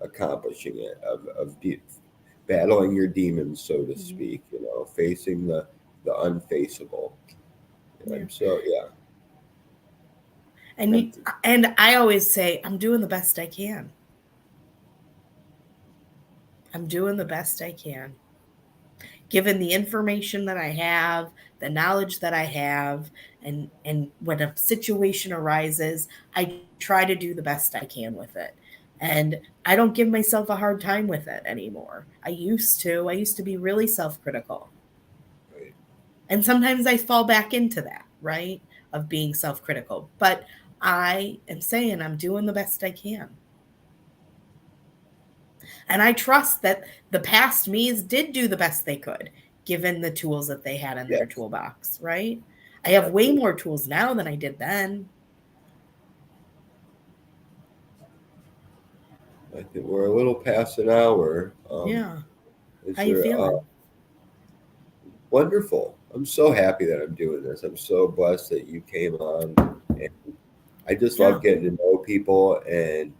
accomplishing it, battling your demons, so to speak, facing the unfaceable. Yeah. And so yeah. And I always say, I'm doing the best I can. I'm doing the best I can. Given the information that I have, the knowledge that I have, and when a situation arises, I try to do the best I can with it. And I don't give myself a hard time with it anymore. I used to. I used to be really self-critical. Right. And sometimes I fall back into that, right? Of being self-critical. But I am saying I'm doing the best I can. And I trust that the past me's did do the best they could, given the tools that they had in their Yes, toolbox, right? I have way absolutely. more tools now than I did then. I think we're a little past an hour. Yeah. Is How you there feeling? wonderful? I'm so happy that I'm doing this. I'm so blessed that you came on. And I just Yeah. love getting to know people, and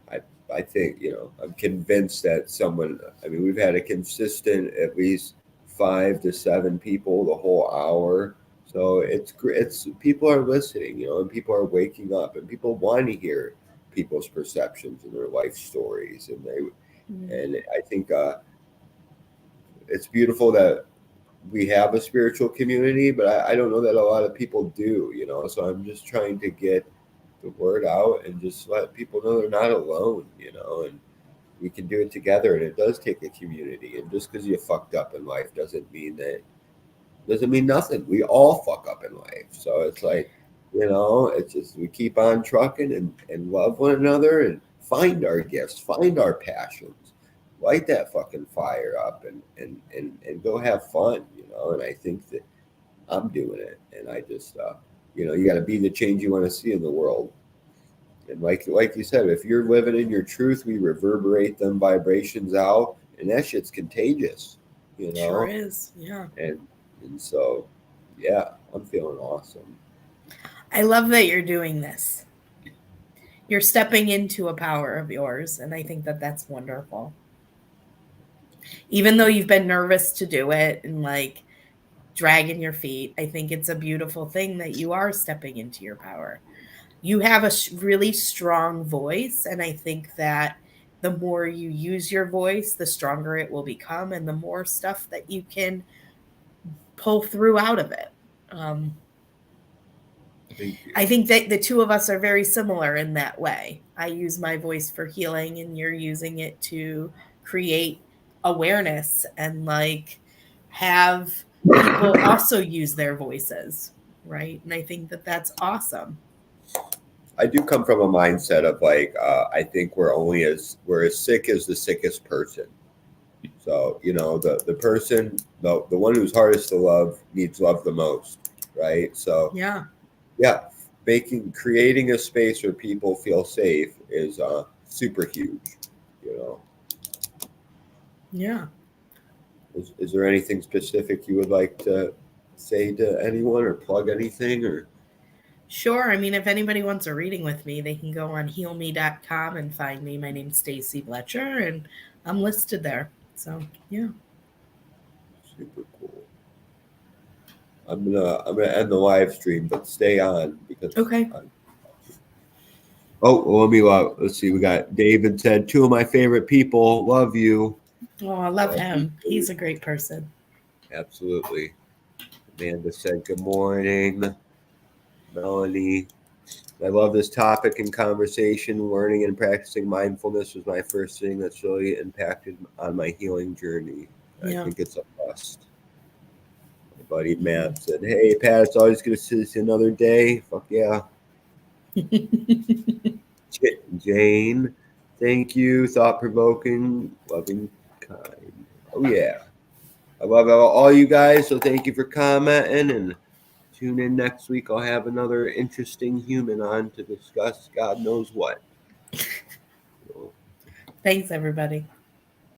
I I think, I'm convinced that someone. I mean, we've had a consistent at least 5 to 7 people the whole hour. So it's people are listening, and people are waking up, and people want to hear people's perceptions and their life stories, Mm. and I think it's beautiful that we have a spiritual community, but I don't know that a lot of people do. So I'm just trying to get the word out and just let people know they're not alone, and we can do it together. And it does take a community. And just because you fucked up in life doesn't mean nothing. We all fuck up in life. So it's like, it's just we keep on trucking and love one another and find our gifts, find our passions, light that fucking fire up and go have fun. And I think that I'm doing it. And I just, you got to be the change you want to see in the world. And like you said, if you're living in your truth, we reverberate them vibrations out, and that shit's contagious, you Sure know. is. Yeah. And and so, yeah, I'm feeling awesome. I love that you're doing this. You're stepping into a power of yours. And I think that that's wonderful. Even though you've been nervous to do it and like dragging your feet, I think it's a beautiful thing that you are stepping into your power. You have a really strong voice. And I think that the more you use your voice, the stronger it will become and the more stuff that you can pull through out of it. Um, Thank you. I think that the two of us are very similar in that way. I use my voice for healing, and you're using it to create awareness and like have people also use their voices, right? And I think that that's awesome. I do come from a mindset of like I think we're as sick as the sickest person. So the person the one who's hardest to love needs love the most, right? So Yeah. yeah, creating a space where people feel safe is super huge. You know, Yeah. is there anything specific you would like to say to anyone or plug anything or? Sure. I mean, if anybody wants a reading with me, they can go on healme.com and find me. My name's Stacy Bletcher, and I'm listed there. So, yeah. Super cool. I'm gonna end the live stream, but stay on because. Okay. Oh, well, let's see. We got David said 2 of my favorite people. Love you. Oh, I love Love you him. too. He's a great person. Absolutely. Amanda said good morning. Melanie. I love this topic and conversation. Learning and practicing mindfulness was my first thing that's really impacted on my healing journey. I Yeah. think it's a must. My buddy Mhm. Matt said, "Hey Pat, it's always good to see you another day." Fuck yeah. Jane, thank you. Thought provoking, loving, kind. Oh yeah. I love all you guys. So thank you for commenting and tune in next week. I'll have another interesting human on to discuss God knows what. So, Thanks, everybody.